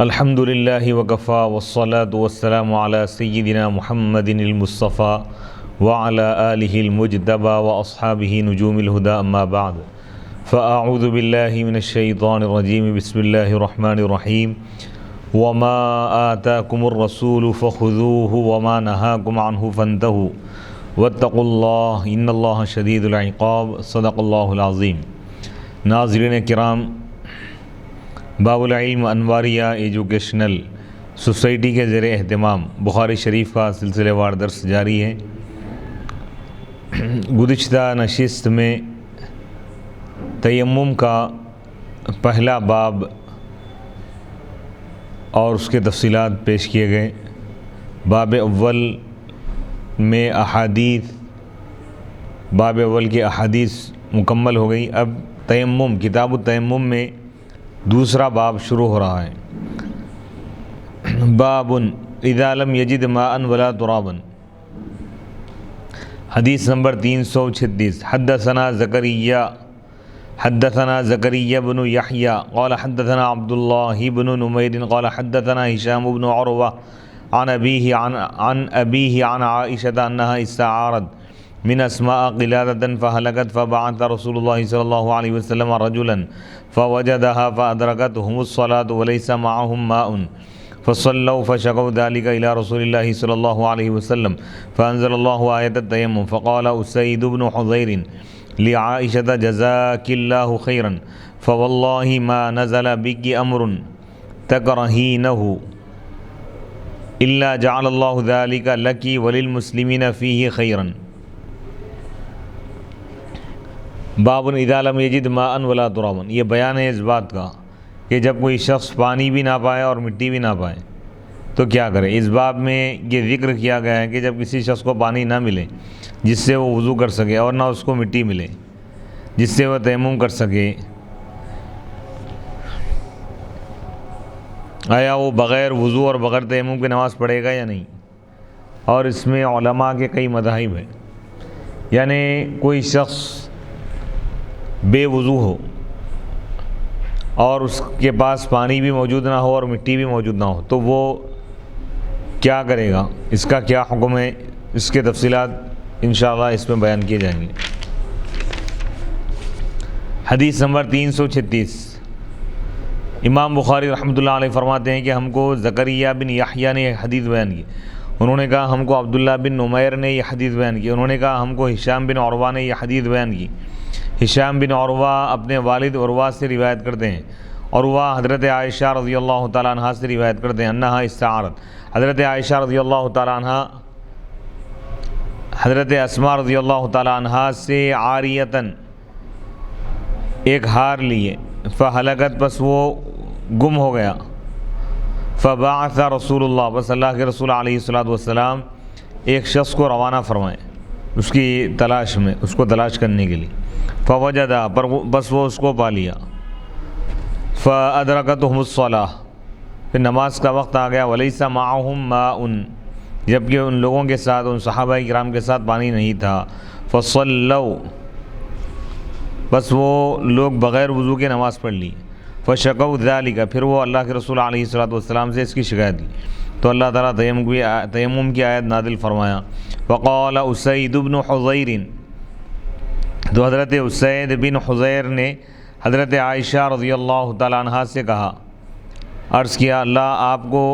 الحمد للہ وکفا والصلاة والسلام علی سیدنا محمد المصطفیٰ وعلی آلہ المجتبی واصحابہ نجوم الہدی اما بعد فاعوذ باللہ من الشیطان الرجیم بسم اللہ الرحمن الرحیم وما آتاکم الرسول فخذوہ وما نہاکم عنہ فانتہوا واتقوا اللہ ان اللہ شدید العقاب صدق اللہ العظیم۔ ناظرین کرام، باب العلم انواریہ ایجوکیشنل سوسائٹی کے زیر اہتمام بخاری شریف کا سلسلہ وار درس جاری ہے۔ گزشتہ نشست میں تیمم کا پہلا باب اور اس کے تفصیلات پیش کیے گئے۔ باب اول میں باب اول کی احادیث مکمل ہو گئی۔ اب تیمم، کتاب التیمم میں دوسرا باب شروع ہو رہا ہے۔ باب اذا لم یجد ماء ولا ترابا، حدیث نمبر 336۔ حدثنا زكريا بن يحيى قال حدثنا عبد الله بن نمير قال حدثنا هشام بن عروة عن أبيه عن عائشة أنها استعارت من أسماء قلادة فهلكت فبعث رسول الله صلى الله عليه وسلم رجلا فوجدها فأدركتهم الصلاة وليس معهم ماء فصلوا فشكوا ذلك إلى رسول الله صلى الله عليه وسلم فأنزل الله آية التيمم فقال أسيد بن حضير لعائشة جزاك الله خيرا فوالله ما نزل بك أمر تكرهينه إلا جعل الله ذلك لك وللمسلمين فيه خيرا۔ باب اذا لم یجد ماء ولا ترابا، یہ بیان ہے اس بات کا کہ جب کوئی شخص پانی بھی نہ پائے اور مٹی بھی نہ پائے تو کیا کرے۔ اس باب میں یہ ذکر کیا گیا ہے کہ جب کسی شخص کو پانی نہ ملے جس سے وہ وضو کر سکے اور نہ اس کو مٹی ملے جس سے وہ تیمم کر سکے، آیا وہ بغیر وضو اور بغیر تیمم کی نماز پڑھے گا یا نہیں۔ اور اس میں علماء کے کئی مذاہب ہیں، یعنی کوئی شخص بے وضو ہو اور اس کے پاس پانی بھی موجود نہ ہو اور مٹی بھی موجود نہ ہو تو وہ کیا کرے گا، اس کا کیا حکم ہے، اس کے تفصیلات انشاءاللہ اس میں بیان کیے جائیں گے۔ حدیث نمبر 336۔ امام بخاری رحمۃ اللہ علیہ فرماتے ہیں کہ ہم کو زکریا بن یحییٰ نے یہ حدیث بیان کی، انہوں نے کہا ہم کو عبداللہ بن نمیر نے یہ حدیث بیان کی، انہوں نے کہا ہم کو ہشام بن عروہ نے یہ حدیث بیان کی۔ ہشام بن عروہ اپنے والد عروہ سے روایت کرتے ہیں، عروہ حضرت عائشہ رضی اللہ تعالیٰ عنہ سے روایت کرتے ہیں انہا استعارت، حضرت عائشہ رضی اللہ تعالیٰ عنہ حضرت اسماء رضی اللہ تعالیٰ عنہ سے عاریتاً ایک ہار لیے، فہلکت پس وہ گم ہو گیا، فبعث رسول اللہ بس اللہ کے رسول علیہ الصلوۃ والسلام ایک شخص کو روانہ فرمائے اس کی تلاش میں، اس کو تلاش کرنے کے لیے، فوجدہ پر بس وہ اس کو پا لیا، فادرکتہم الصلاۃ پھر نماز کا وقت آ گیا، ولیس معہم ماء جبکہ ان لوگوں کے ساتھ، ان صحابہ کرام کے ساتھ پانی نہیں تھا، فصلوا بس وہ لوگ بغیر وضو کے نماز پڑھ لی، فشکوا ذلک پھر وہ اللہ کے رسول علیہ الصلوۃ والسلام سے اس کی شکایت کی تو اللہ تعالیٰ تیمم کی آیت نازل فرمایا، وقال اسید بن حضیر تو حضرت اسید بن حضیر نے حضرت عائشہ رضی اللہ تعالیٰ عنہ سے کہا، عرض کیا اللہ آپ کو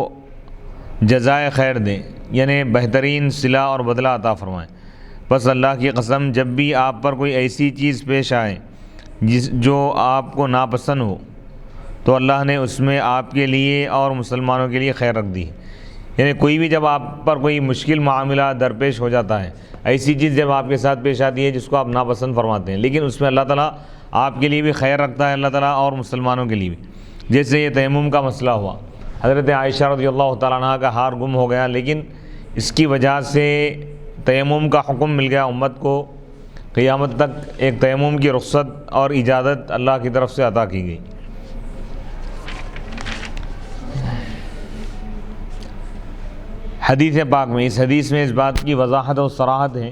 جزائے خیر دے، یعنی بہترین صلہ اور بدلہ عطا فرمائیں، بس اللہ کی قسم جب بھی آپ پر کوئی ایسی چیز پیش آئے جو آپ کو ناپسند ہو تو اللہ نے اس میں آپ کے لیے اور مسلمانوں کے لیے خیر رکھ دی، یعنی کوئی بھی جب آپ پر کوئی مشکل معاملہ درپیش ہو جاتا ہے، ایسی چیز جب آپ کے ساتھ پیش آتی ہے جس کو آپ ناپسند فرماتے ہیں لیکن اس میں اللہ تعالیٰ آپ کے لیے بھی خیر رکھتا ہے، اللہ تعالیٰ اور مسلمانوں کے لیے بھی، جیسے یہ تیمم کا مسئلہ ہوا، حضرت عائشہ رضی اللہ تعالیٰ عنہ کا ہار گم ہو گیا لیکن اس کی وجہ سے تیمم کا حکم مل گیا امت کو، قیامت تک ایک تیمم کی رخصت اور اجازت اللہ کی طرف سے عطا کی گئی۔ حدیث پاک میں، اس حدیث میں اس بات کی وضاحت اور صراحت ہے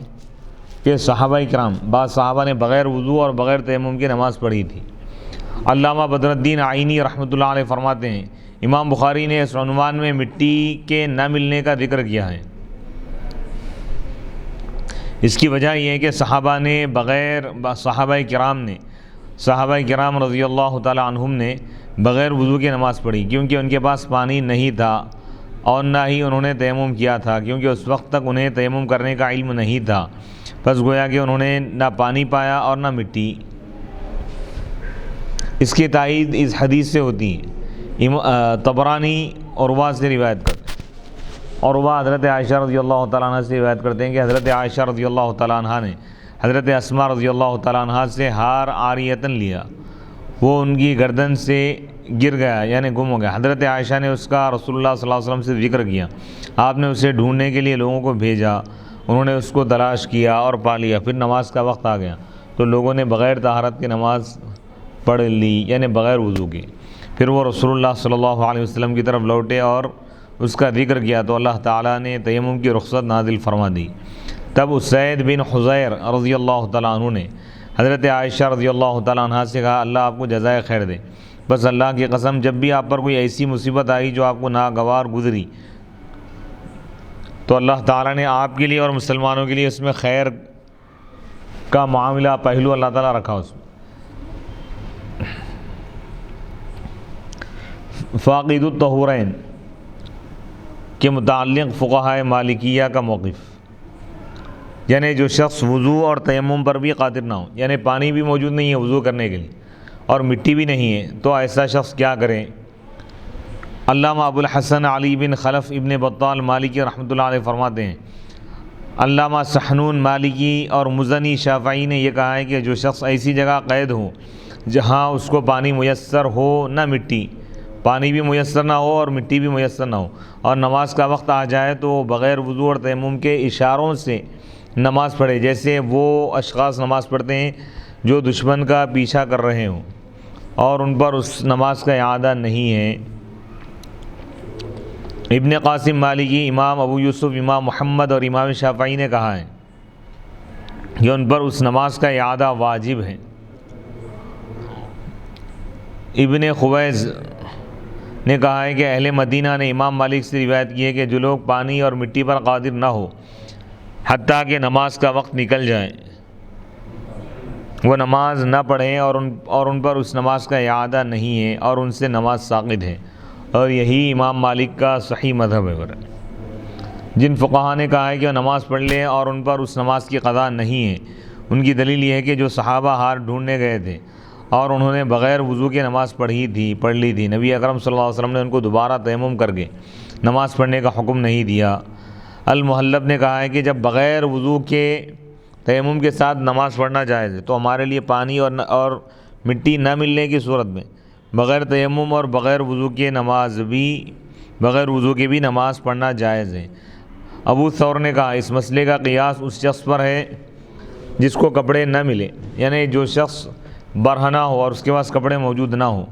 کہ صحابہ کرام، بعض صحابہ نے بغیر وضو اور بغیر تیمم کی نماز پڑھی تھی۔ علامہ بدر الدین عینی رحمۃ اللہ علیہ فرماتے ہیں امام بخاری نے اس عنوان میں مٹی کے نہ ملنے کا ذکر کیا ہے۔ اس کی وجہ یہ ہے کہ صحابہ کرام رضی اللہ تعالی عنہم نے بغیر وضو کے نماز پڑھی، کیونکہ ان کے پاس پانی نہیں تھا اور نہ ہی انہوں نے تیمم کیا تھا، کیونکہ اس وقت تک انہیں تیمم کرنے کا علم نہیں تھا۔ بس گویا کہ انہوں نے نہ پانی پایا اور نہ مٹی۔ اس کی تائید اس حدیث سے ہوتی ہے۔ طبرانی عروہ سے روایت کرتے ہیں، عروہ حضرت عائشہ رضی اللہ تعالیٰ عنہ سے روایت کرتے ہیں کہ حضرت عائشہ رضی اللہ تعالیٰ عنہ نے حضرت اسماء رضی اللہ تعالیٰ عنہ سے ہار عاریتاً لیا، وہ ان کی گردن سے گر گیا، یعنی گم ہو گیا۔ حضرت عائشہ نے اس کا رسول اللہ صلی اللہ علیہ وسلم سے ذکر کیا، آپ نے اسے ڈھونڈنے کے لیے لوگوں کو بھیجا، انہوں نے اس کو تلاش کیا اور پا لیا۔ پھر نماز کا وقت آ گیا تو لوگوں نے بغیر طہارت کی نماز پڑھ لی، یعنی بغیر وضو کے۔ پھر وہ رسول اللہ صلی اللہ علیہ وسلم کی طرف لوٹے اور اس کا ذکر کیا تو اللہ تعالیٰ نے تیمم کی رخصت نازل فرما دی۔ تب اسید بن حضیر رضی اللہ تعالیٰ عنہ نے حضرت عائشہ رضی اللہ تعالیٰ عنہ سے کہا، اللہ آپ کو جزائے خیر دے، بس اللہ کی قسم جب بھی آپ پر کوئی ایسی مصیبت آئی جو آپ کو ناگوار گزری تو اللہ تعالیٰ نے آپ کے لیے اور مسلمانوں کے لیے اس میں خیر کا معاملہ پہلو اللہ تعالیٰ رکھا اس میں۔ فاقد الطہورین کے متعلق فقہائے مالکیہ کا موقف، یعنی جو شخص وضو اور تیمم پر بھی قادر نہ ہو، یعنی پانی بھی موجود نہیں ہے وضو کرنے کے لیے اور مٹی بھی نہیں ہے، تو ایسا شخص کیا کرے؟ علامہ ابو الحسن علی بن خلف ابن بطال مالکی رحمۃ اللہ علیہ فرماتے ہیں، علامہ سحنون مالکی اور مزنی شافعی نے یہ کہا ہے کہ جو شخص ایسی جگہ قید ہو جہاں اس کو پانی میسر ہو نہ مٹی، پانی بھی میسر نہ ہو اور مٹی بھی میسر نہ ہو، اور نماز کا وقت آ جائے تو وہ بغیر وضو اور تیمم کے اشاروں سے نماز پڑھے، جیسے وہ اشخاص نماز پڑھتے ہیں جو دشمن کا پیچھا کر رہے ہوں اور ان پر اس نماز کا اعادہ نہیں ہے۔ ابن قاسم مالکی، امام ابو یوسف، امام محمد اور امام شافعی نے کہا ہے کہ ان پر اس نماز کا اعادہ واجب ہے۔ ابن خویز نے کہا ہے کہ اہل مدینہ نے امام مالک سے روایت کی ہے کہ جو لوگ پانی اور مٹی پر قادر نہ ہو حتیٰ کہ نماز کا وقت نکل جائے وہ نماز نہ پڑھیں اور ان پر اس نماز کا اعادہ نہیں ہے اور ان سے نماز ساقط ہے، اور یہی امام مالک کا صحیح مذہب ہے۔ جن فقہاء نے کہا ہے کہ وہ نماز پڑھ لیں اور ان پر اس نماز کی قضا نہیں ہے، ان کی دلیل یہ ہے کہ جو صحابہ ہار ڈھونڈنے گئے تھے اور انہوں نے بغیر وضو کے نماز پڑھ لی تھی، نبی اکرم صلی اللہ علیہ وسلم نے ان کو دوبارہ تیمم کر کے نماز پڑھنے کا حکم نہیں دیا۔ المحلب نے کہا ہے کہ جب بغیر وضو کے تیمم کے ساتھ نماز پڑھنا جائز ہے تو ہمارے لیے پانی اور مٹی نہ ملنے کی صورت میں بغیر تیمم اور بغیر وضو کے بھی نماز پڑھنا جائز ہے۔ ابو ثور نے کہا اس مسئلے کا قیاس اس شخص پر ہے جس کو کپڑے نہ ملے، یعنی جو شخص برہنہ ہو اور اس کے پاس کپڑے موجود نہ ہو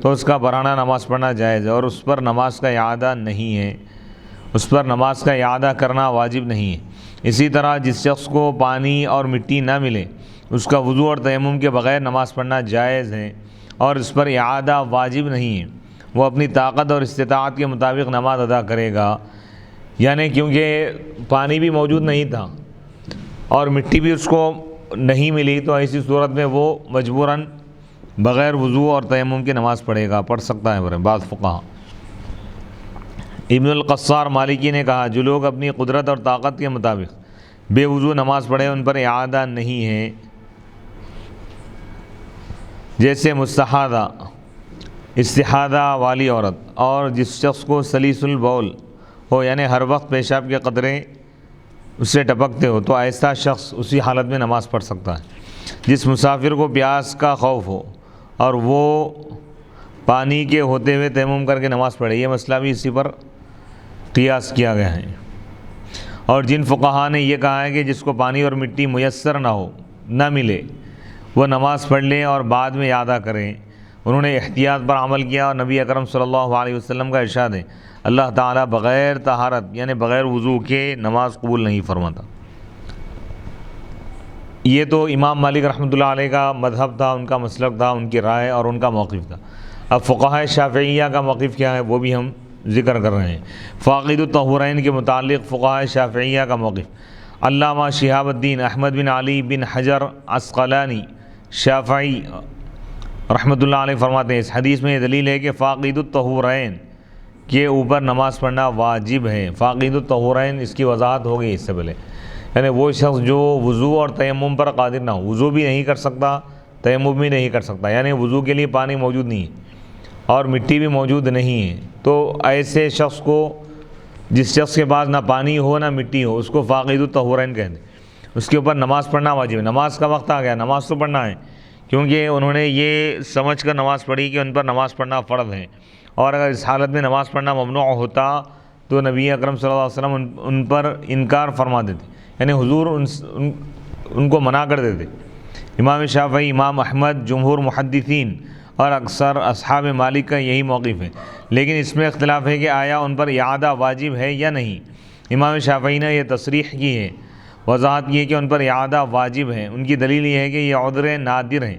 تو اس کا برہنہ نماز پڑھنا جائز ہے اور اس پر نماز کا اعادہ نہیں ہے، اس پر نماز کا اعادہ کرنا واجب نہیں ہے۔ اسی طرح جس شخص کو پانی اور مٹی نہ ملے اس کا وضو اور تیمم کے بغیر نماز پڑھنا جائز ہے اور اس پر اعادہ واجب نہیں ہے، وہ اپنی طاقت اور استطاعت کے مطابق نماز ادا کرے گا، یعنی کیونکہ پانی بھی موجود نہیں تھا اور مٹی بھی اس کو نہیں ملی تو ایسی صورت میں وہ مجبوراً بغیر وضو اور تیمم کی نماز پڑھ سکتا ہے۔ بعض فقہاء ابن القصار مالکی نے کہا جو لوگ اپنی قدرت اور طاقت کے مطابق بے وضو نماز پڑھیں ان پر اعادہ نہیں ہے، جیسے استحاضہ والی عورت اور جس شخص کو سلیس البول ہو، یعنی ہر وقت پیشاب کے قطرے اس سے ٹپکتے ہو، تو ایسا شخص اسی حالت میں نماز پڑھ سکتا ہے۔ جس مسافر کو پیاس کا خوف ہو اور وہ پانی کے ہوتے ہوئے تیمم کر کے نماز پڑھے، یہ مسئلہ بھی اسی پر قیاس کیا گیا ہے۔ اور جن فقہاء نے یہ کہا ہے کہ جس کو پانی اور مٹی میسر نہ ملے وہ نماز پڑھ لیں اور بعد میں اعادہ کریں، انہوں نے احتیاط پر عمل کیا اور نبی اکرم صلی اللہ علیہ وسلم کا ارشاد ہے اللہ تعالیٰ بغیر طہارت یعنی بغیر وضو کے نماز قبول نہیں فرماتا۔ یہ تو امام مالک رحمۃ اللہ علیہ کا مذہب تھا، ان کا مسلک تھا، ان کی رائے اور ان کا موقف تھا۔ اب فقہائے شافعیہ کا موقف کیا ہے وہ بھی ہم ذکر کر رہے ہیں۔ فاقد الطہورین کے متعلق فقہائے شافعیہ کا موقف، علامہ شہاب الدین احمد بن علی بن حجر عسقلانی شافعی رحمۃ اللہ علیہ فرماتے ہیں اس حدیث میں یہ دلیل ہے کہ فاقد الطہورین کے اوپر نماز پڑھنا واجب ہے۔ فاقد الطہورین اس کی وضاحت ہو گئی اس سے پہلے، یعنی وہ شخص جو وضو اور تیمم پر قادر نہ ہو، وضو بھی نہیں کر سکتا تیمم بھی نہیں کر سکتا، یعنی وضو کے لیے پانی موجود نہیں ہے اور مٹی بھی موجود نہیں ہے، تو ایسے شخص کو، جس شخص کے پاس نہ پانی ہو نہ مٹی ہو، اس کو فاقد الطہورین کہتے ہیں، اس کے اوپر نماز پڑھنا واجب ہے۔ نماز کا وقت آ گیا، نماز تو پڑھنا ہے، کیونکہ انہوں نے یہ سمجھ کر نماز پڑھی کہ ان پر نماز پڑھنا فرض ہے، اور اگر اس حالت میں نماز پڑھنا ممنوع ہوتا تو نبی اکرم صلی اللہ علیہ وسلم ان پر انکار فرما دیتے، یعنی حضور ان کو منع کر دیتے۔ امام شافعی، امام احمد، جمہور محدثین اور اکثر اصحاب مالک کا یہی موقف ہے، لیکن اس میں اختلاف ہے کہ آیا ان پر اعادہ واجب ہے یا نہیں۔ امام شافعی نے یہ تصریح کی ہے، وضاحت کی ہے کہ ان پر اعادہ واجب ہے۔ ان کی دلیل یہ ہے کہ یہ عذر نادر ہیں،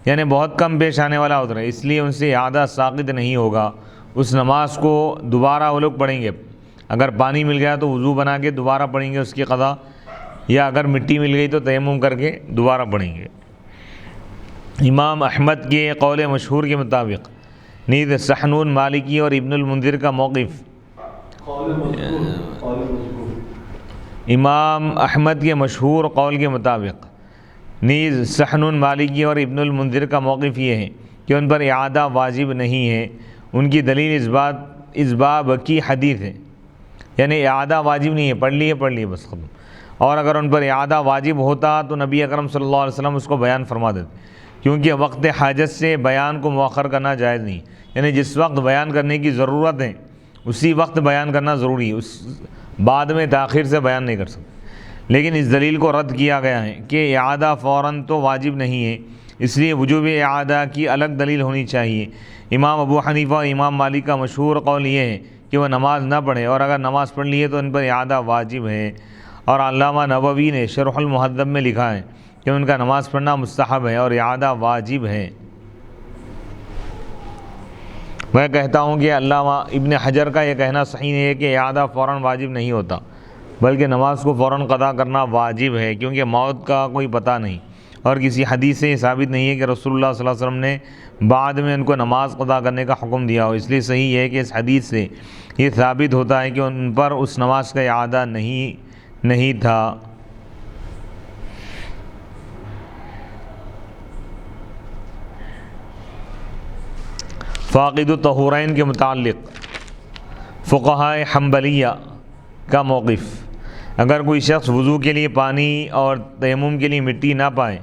یعنی بہت کم پیش آنے والا عذر ہے، اس لیے ان سے اعادہ ساقط نہیں ہوگا۔ اس نماز کو دوبارہ وہ لوگ پڑھیں گے، اگر پانی مل گیا تو وضو بنا کے دوبارہ پڑھیں گے اس کی قضا، یا اگر مٹی مل گئی تو تیمم کر کے دوبارہ پڑھیں گے۔ امام احمد کے قول مشہور کے مطابق نیز سحنون مالکی اور ابن المنذر کا موقف، امام احمد کے مشہور قول کے مطابق نیز سحنون مالکی اور ابن المنذر کا موقف یہ ہے کہ ان پر اعادہ واجب نہیں ہے۔ ان کی دلیل اس باب کی حدیث ہے، یعنی اعادہ واجب نہیں ہے، پڑھ لیے بس ختم۔ اور اگر ان پر اعادہ واجب ہوتا تو نبی اکرم صلی اللہ علیہ وسلم اس کو بیان فرما دیتے، کیونکہ وقت حاجت سے بیان کو مؤخر کرنا جائز نہیں، یعنی جس وقت بیان کرنے کی ضرورت ہے اسی وقت بیان کرنا ضروری ہے، اس بعد میں تاخیر سے بیان نہیں کر سکتے۔ لیکن اس دلیل کو رد کیا گیا ہے کہ اعادہ فوراً تو واجب نہیں ہے، اس لیے وجوب اعادہ کی الگ دلیل ہونی چاہیے۔ امام ابو حنیفہ اور امام مالک کا مشہور قول یہ ہے کہ وہ نماز نہ پڑھیں، اور اگر نماز پڑھ لی ہے تو ان پر اعادہ واجب ہے۔ اور علامہ نووی نے شرح المہذب میں لکھا ہے کہ ان کا نماز پڑھنا مستحب ہے اور اعادہ واجب ہے۔ میں کہتا ہوں کہ علامہ ابن حجر کا یہ کہنا صحیح نہیں ہے کہ اعادہ فوراً واجب نہیں ہوتا، بلکہ نماز کو فوراً قضا کرنا واجب ہے، کیونکہ موت کا کوئی پتہ نہیں، اور کسی حدیث سے یہ ثابت نہیں ہے کہ رسول اللہ صلی اللہ علیہ وسلم نے بعد میں ان کو نماز قضا کرنے کا حکم دیا ہو۔ اس لیے صحیح ہے کہ اس حدیث سے یہ ثابت ہوتا ہے کہ ان پر اس نماز کا اعادہ نہیں تھا۔ فاقد الطہورین کے متعلق فقہائے حنبلیہ کا موقف، اگر کوئی شخص وضو کے لیے پانی اور تیمم کے لیے مٹی نہ پائے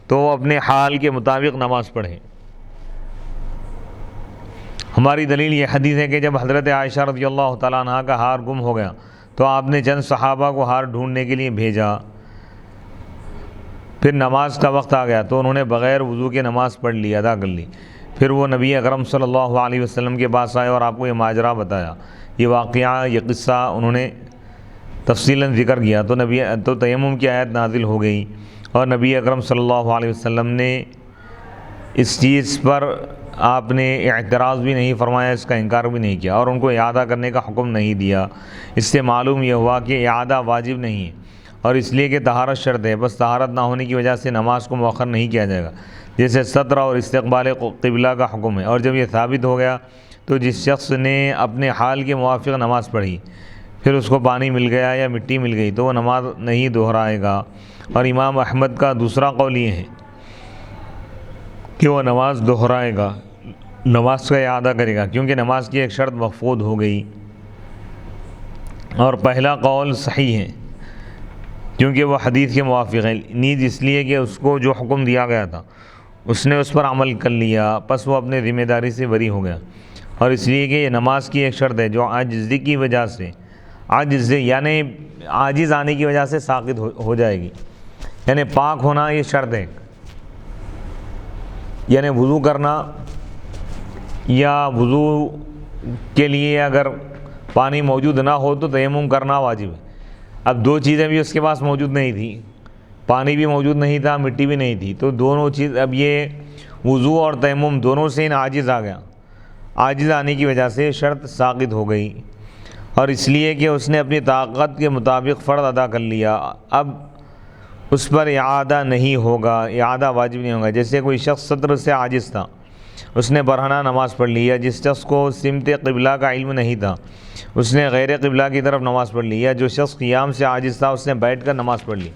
تو وہ اپنے حال کے مطابق نماز پڑھے۔ ہماری دلیل یہ حدیث ہے کہ جب حضرت عائشہ رضی اللہ تعالیٰ عنہ کا ہار گم ہو گیا تو آپ نے چند صحابہ کو ہار ڈھونڈنے کے لیے بھیجا، پھر نماز کا وقت آ گیا تو انہوں نے بغیر وضو کے نماز پڑھ لی، ادا کر لی۔ پھر وہ نبی اکرم صلی اللہ علیہ وسلم کے پاس آئے اور آپ کو یہ ماجرا بتایا، یہ واقعہ، یہ قصہ انہوں نے تفصیلاً ذکر کیا، تو تیمم کی آیت نازل ہو گئی، اور نبی اکرم صلی اللہ علیہ وسلم نے اس چیز پر آپ نے اعتراض بھی نہیں فرمایا، اس کا انکار بھی نہیں کیا، اور ان کو اعادہ کرنے کا حکم نہیں دیا۔ اس سے معلوم یہ ہوا کہ اعادہ واجب نہیں ہے، اور اس لیے کہ طہارت شرط ہے، بس طہارت نہ ہونے کی وجہ سے نماز کو مؤخر نہیں کیا جائے گا، جیسے ستر اور استقبال قبلہ کا حکم ہے۔ اور جب یہ ثابت ہو گیا تو جس شخص نے اپنے حال کے موافق نماز پڑھی، پھر اس کو پانی مل گیا یا مٹی مل گئی تو وہ نماز نہیں دہرائے گا۔ اور امام احمد کا دوسرا قول یہ ہے کہ وہ نماز دہرائے گا، نماز کا اعادہ کرے گا، کیونکہ نماز کی ایک شرط مفقود ہو گئی۔ اور پہلا قول صحیح ہے کیونکہ وہ حدیث کے موافق ہے، نیز اس لیے کہ اس کو جو حکم دیا گیا تھا اس نے اس پر عمل کر لیا، پس وہ اپنے ذمہ داری سے بری ہو گیا، اور اس لیے کہ یہ نماز کی ایک شرط ہے جو عاجزی کی وجہ سے، یعنی عاجز آنے کی وجہ سے ساقط ہو جائے گی، یعنی پاک ہونا یہ شرط ہے، یعنی وضو کرنا، یا وضو کے لیے اگر پانی موجود نہ ہو تو تیمم کرنا واجب ہے۔ اب دو چیزیں بھی اس کے پاس موجود نہیں تھیں، پانی بھی موجود نہیں تھا، مٹی بھی نہیں تھی، تو دونوں چیز اب یہ وضو اور تیمم دونوں سے عاجز آ گیا، عاجز آنے کی وجہ سے شرط ساقط ہو گئی، اور اس لیے کہ اس نے اپنی طاقت کے مطابق فرض ادا کر لیا، اب اس پر اعادہ نہیں ہوگا، اعادہ واجب نہیں ہوگا۔ جیسے کوئی شخص سطر سے عاجز تھا، اس نے برہنہ نماز پڑھ لی، یا جس شخص کو سمت قبلہ کا علم نہیں تھا اس نے غیر قبلہ کی طرف نماز پڑھ لی، یا جو شخص قیام سے عاجز تھا اس نے بیٹھ کر نماز پڑھ لی،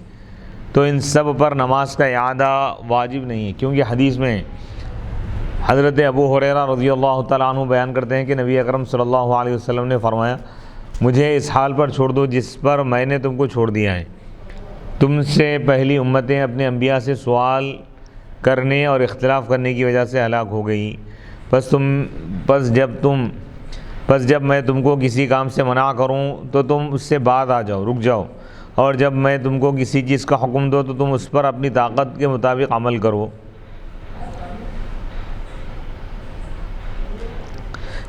تو ان سب پر نماز کا اعادہ واجب نہیں ہے، کیونکہ حدیث میں حضرت ابو ہریرہ رضی اللہ تعالیٰ عنہ بیان کرتے ہیں کہ نبی اکرم صلی اللہ علیہ وسلم نے فرمایا، مجھے اس حال پر چھوڑ دو جس پر میں نے تم کو چھوڑ دیا ہے۔ تم سے پہلی امتیں اپنے انبیاء سے سوال کرنے اور اختلاف کرنے کی وجہ سے ہلاک ہو گئی، پس جب میں تم کو کسی کام سے منع کروں تو تم اس سے بعد آ جاؤ، رک جاؤ، اور جب میں تم کو کسی چیز کا حکم دو تو تم اس پر اپنی طاقت کے مطابق عمل کرو۔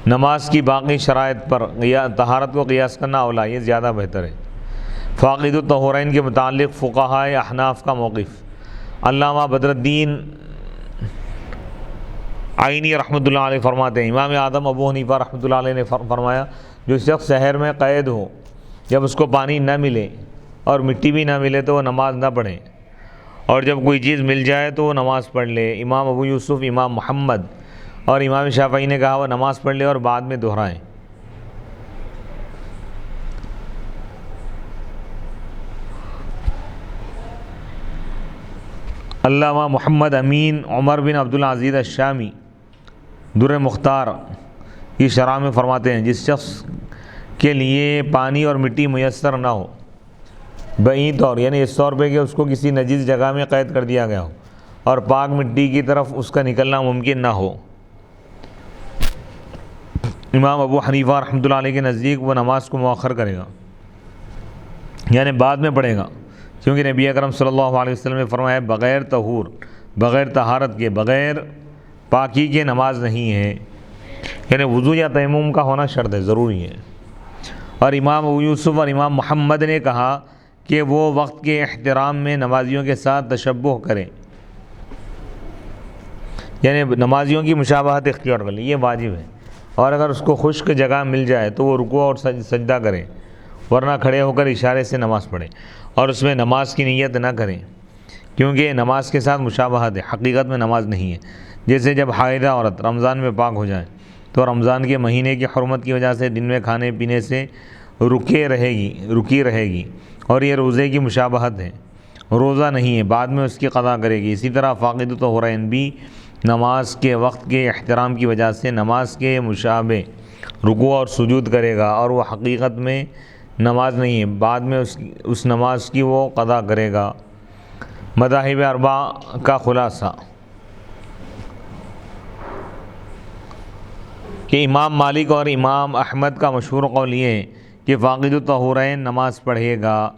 نماز کی باقی شرائط پر طہارت کو قیاس کرنا اولا، یہ زیادہ بہتر ہے۔ فاقد الطہورین کے متعلق فقہاء احناف کا موقف۔ علامہ بدر الدین عینی رحمۃ اللہ علیہ فرماتے ہیں، امام اعظم ابو حنیفہ رحمۃ اللہ علیہ نے فرمایا، جو شخص شہر میں قید ہو، جب اس کو پانی نہ ملے اور مٹی بھی نہ ملے تو وہ نماز نہ پڑھے، اور جب کوئی چیز مل جائے تو وہ نماز پڑھ لے۔ امام ابو یوسف، امام محمد اور امام شافعی نے کہا وہ نماز پڑھ لے اور بعد میں دہرائیں۔ علامہ محمد امین عمر بن عبدالعزیز الشامی در مختار کی شرح میں فرماتے ہیں، جس شخص کے لیے پانی اور مٹی میسر نہ ہو، بعید طور یعنی اس طور پہ کہ اس کو کسی نجیس جگہ میں قید کر دیا گیا ہو اور پاک مٹی کی طرف اس کا نکلنا ممکن نہ ہو، امام ابو حنیفہ رحمۃ اللہ علیہ کے نزدیک وہ نماز کو مؤخر کرے گا، یعنی بعد میں پڑھے گا، کیونکہ نبی اکرم صلی اللہ علیہ وسلم نے فرمایا، بغیر طہور، بغیر طہارت کے، بغیر پاکی کے نماز نہیں ہے، یعنی وضو یا تیمم کا ہونا شرط ہے، ضروری ہے۔ اور امام ابو یوسف اور امام محمد نے کہا کہ وہ وقت کے احترام میں نمازیوں کے ساتھ تشبہ کرے، یعنی نمازیوں کی مشابہت اختیار کر لے، یہ واجب ہے، اور اگر اس کو خشک جگہ مل جائے تو وہ رکوع اور سجدہ کرے، ورنہ کھڑے ہو کر اشارے سے نماز پڑھے، اور اس میں نماز کی نیت نہ کریں، کیونکہ نماز کے ساتھ مشابہت ہے، حقیقت میں نماز نہیں ہے۔ جیسے جب حائضہ عورت رمضان میں پاک ہو جائے تو رمضان کے مہینے کی حرمت کی وجہ سے دن میں کھانے پینے سے رکی رہے گی، اور یہ روزے کی مشابہت ہے، روزہ نہیں ہے، بعد میں اس کی قضا کرے گی۔ اسی طرح فاقد الطہورین بھی نماز کے وقت کے احترام کی وجہ سے نماز کے مشابہ رکوع اور سجود کرے گا، اور وہ حقیقت میں نماز نہیں ہے، بعد میں اس نماز کی وہ قضا کرے گا۔ مذاہب اربعہ کا خلاصہ کہ امام مالک اور امام احمد کا مشہور قول یہ ہے کہ فاقد الطہورین نماز پڑھے گا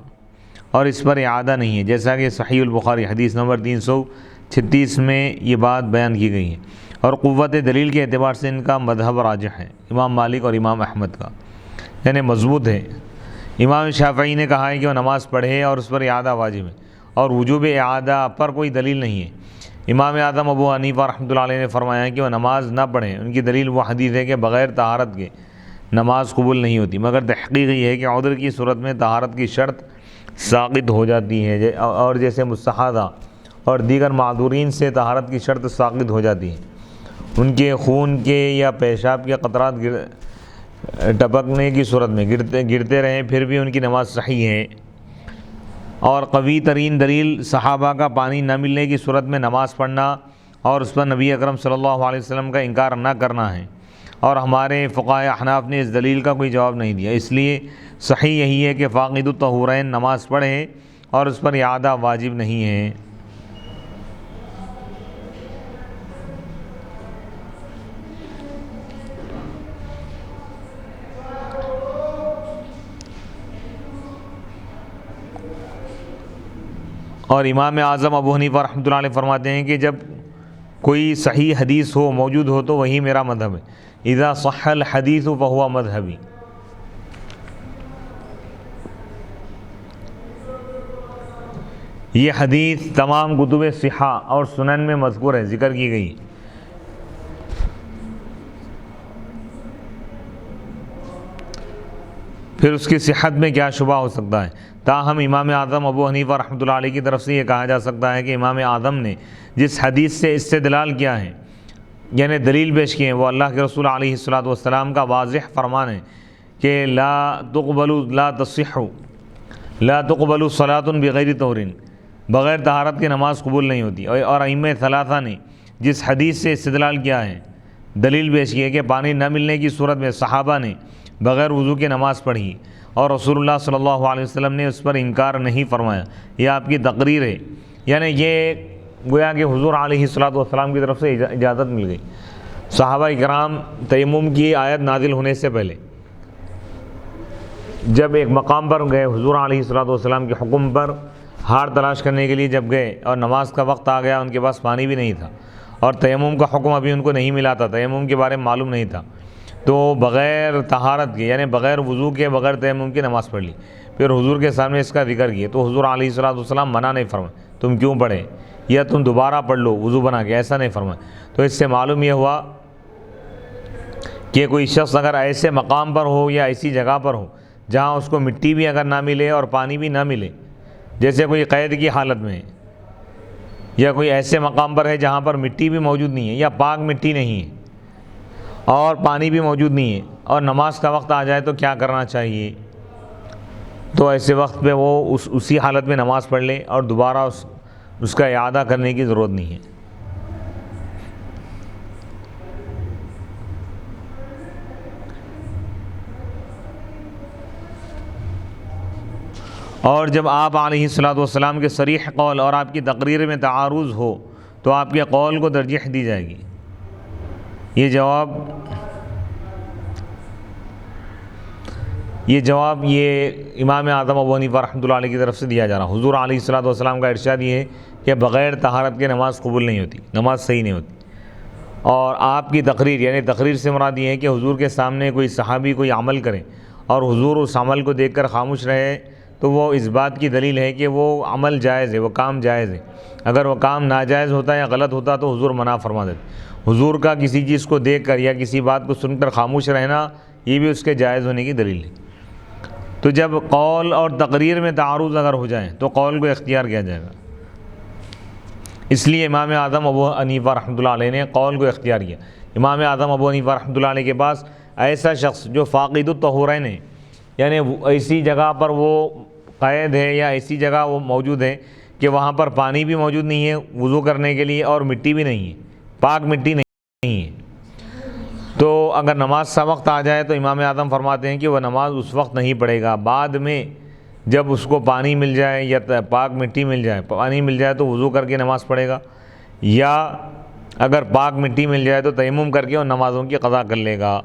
اور اس پر اعادہ نہیں ہے، جیسا کہ صحیح البخاری حدیث نمبر 336 میں یہ بات بیان کی گئی ہے، اور قوت دلیل کے اعتبار سے ان کا مذہب راجح ہے، امام مالک اور امام احمد کا، یعنی مضبوط ہے۔ امام شافعی نے کہا ہے کہ وہ نماز پڑھے اور اس پر اعادہ واجب ہے، اور وجوب اعادہ پر کوئی دلیل نہیں ہے۔ امام اعظم ابو حنیفہ رحمۃ اللہ علیہ نے فرمایا ہے کہ وہ نماز نہ پڑھیں، ان کی دلیل وہ حدیث ہے کہ بغیر طہارت کے نماز قبول نہیں ہوتی، مگر تحقیق یہ ہے کہ عذر کی صورت میں طہارت کی شرط ساقط ہو جاتی ہے، اور جیسے مستحاضہ اور دیگر معذورین سے طہارت کی شرط ساقط ہو جاتی ہے، ان کے خون کے یا پیشاب کے قطرات ٹپکنے کی صورت میں گرتے رہیں پھر بھی ان کی نماز صحیح ہے۔ اور قوی ترین دلیل صحابہ کا پانی نہ ملنے کی صورت میں نماز پڑھنا اور اس پر نبی اکرم صلی اللہ علیہ وسلم کا انکار نہ کرنا ہے، اور ہمارے فقہاء احناف نے اس دلیل کا کوئی جواب نہیں دیا، اس لیے صحیح یہی ہے کہ فاقد الطہورین نماز پڑھے اور اس پر اعادہ واجب نہیں ہے۔ اور امام اعظم ابو حنیفہ رحمۃ اللہ علیہ فرماتے ہیں کہ جب کوئی صحیح حدیث ہو، موجود ہو، تو وہی میرا مذہب ہے، اذا صح الحدیث فہو مذہبی۔ یہ حدیث تمام کتب صحہ اور سنن میں مذکور ہے، ذکر کی گئی۔ پھر اس کی صحت میں کیا شبہ ہو سکتا ہے؟ تاہم امام اعظم ابو حنیفہ رحمۃ اللہ علیہ کی طرف سے یہ کہا جا سکتا ہے کہ امام اعظم نے جس حدیث سے استدلال کیا ہے، یعنی دلیل پیش کی ہے، وہ اللہ کے رسول علیہ الصلاۃ والسلام کا واضح فرمان ہے کہ لا تقبل صلاۃ بغیر طہور، بغیر طہارت کی نماز قبول نہیں ہوتی۔ اور ائمہ ثلاثہ نے جس حدیث سے استدلال کیا ہے، دلیل پیش کی ہے کہ پانی نہ ملنے کی صورت میں صحابہ نے بغیر وضو کے نماز پڑھی اور رسول اللہ صلی اللہ علیہ وسلم نے اس پر انکار نہیں فرمایا۔ یہ آپ کی تقریر ہے، یعنی یہ گویا کہ حضور علیہ الصلاۃ والسلام کی طرف سے اجازت مل گئی۔ صحابہ کرام تیمم کی آیت نازل ہونے سے پہلے جب ایک مقام پر گئے، حضور علیہ الصلاۃ والسلام کے حکم پر ہار تلاش کرنے کے لیے جب گئے اور نماز کا وقت آ گیا، ان کے پاس پانی بھی نہیں تھا اور تیمم کا حکم ابھی ان کو نہیں ملا تھا، تیمم کے بارے میں معلوم نہیں تھا، تو بغیر طہارت کے یعنی بغیر وضو کے بغیر تیمم کی نماز پڑھ لی۔ پھر حضور کے سامنے اس کا ذکر کیے تو حضور علیہ الصلاۃ والسلام منع نہیں فرمائے تم کیوں پڑھے، یا تم دوبارہ پڑھ لو وضو بنا کے، ایسا نہیں فرمائے۔ تو اس سے معلوم یہ ہوا کہ کوئی شخص اگر ایسے مقام پر ہو یا ایسی جگہ پر ہو جہاں اس کو مٹی بھی اگر نہ ملے اور پانی بھی نہ ملے، جیسے کوئی قید کی حالت میں ہے یا کوئی ایسے مقام پر ہے جہاں پر مٹی بھی موجود نہیں ہے یا پاک مٹی نہیں ہے اور پانی بھی موجود نہیں ہے، اور نماز کا وقت آ جائے تو کیا کرنا چاہیے؟ تو ایسے وقت پہ وہ اسی حالت میں نماز پڑھ لے اور دوبارہ اس کا اعادہ کرنے کی ضرورت نہیں ہے۔ اور جب آپ علیہ الصلاۃ والسلام کے صریح قول اور آپ کی تقریر میں تعارض ہو تو آپ کے قول کو ترجیح دی جائے گی۔ یہ جواب امام اعظم ابو حنیفہ رحمۃ اللہ علیہ کی طرف سے دیا جا رہا۔ حضور علیہ الصلاۃ والسلام کا ارشاد یہ ہے کہ بغیر طہارت کے نماز قبول نہیں ہوتی، نماز صحیح نہیں ہوتی۔ اور آپ کی تقریر یعنی تقریر سے مراد یہ ہے کہ حضور کے سامنے کوئی صحابی کوئی عمل کرے اور حضور اس عمل کو دیکھ کر خاموش رہے تو وہ اس بات کی دلیل ہے کہ وہ عمل جائز ہے، وہ کام جائز ہے۔ اگر وہ کام ناجائز ہوتا یا غلط ہوتا تو حضور منع فرما دیتے۔ حضور کا کسی چیز کو دیکھ کر یا کسی بات کو سن کر خاموش رہنا یہ بھی اس کے جائز ہونے کی دلیل ہے۔ تو جب قول اور تقریر میں تعارض اگر ہو جائیں تو قول کو اختیار کیا جائے گا، اس لیے امام اعظم ابو حنیفہ رحمۃ اللہ علیہ نے قول کو اختیار کیا۔ امام اعظم ابو حنیفہ رحمۃ اللہ علیہ کے پاس ایسا شخص جو فاقد الطہورین ہے، یعنی ایسی جگہ پر وہ قید ہے یا ایسی جگہ وہ موجود ہے کہ وہاں پر پانی بھی موجود نہیں ہے وضو کرنے کے لیے اور مٹی بھی نہیں ہے، پاک مٹی نہیں ہے، تو اگر نماز کا وقت آ جائے تو امام اعظم فرماتے ہیں کہ وہ نماز اس وقت نہیں پڑھے گا، بعد میں جب اس کو پانی مل جائے یا پاک مٹی مل جائے، پانی مل جائے تو وضو کر کے نماز پڑھے گا، یا اگر پاک مٹی مل جائے تو تیمم کر کے ان نمازوں کی قضا کر لے گا۔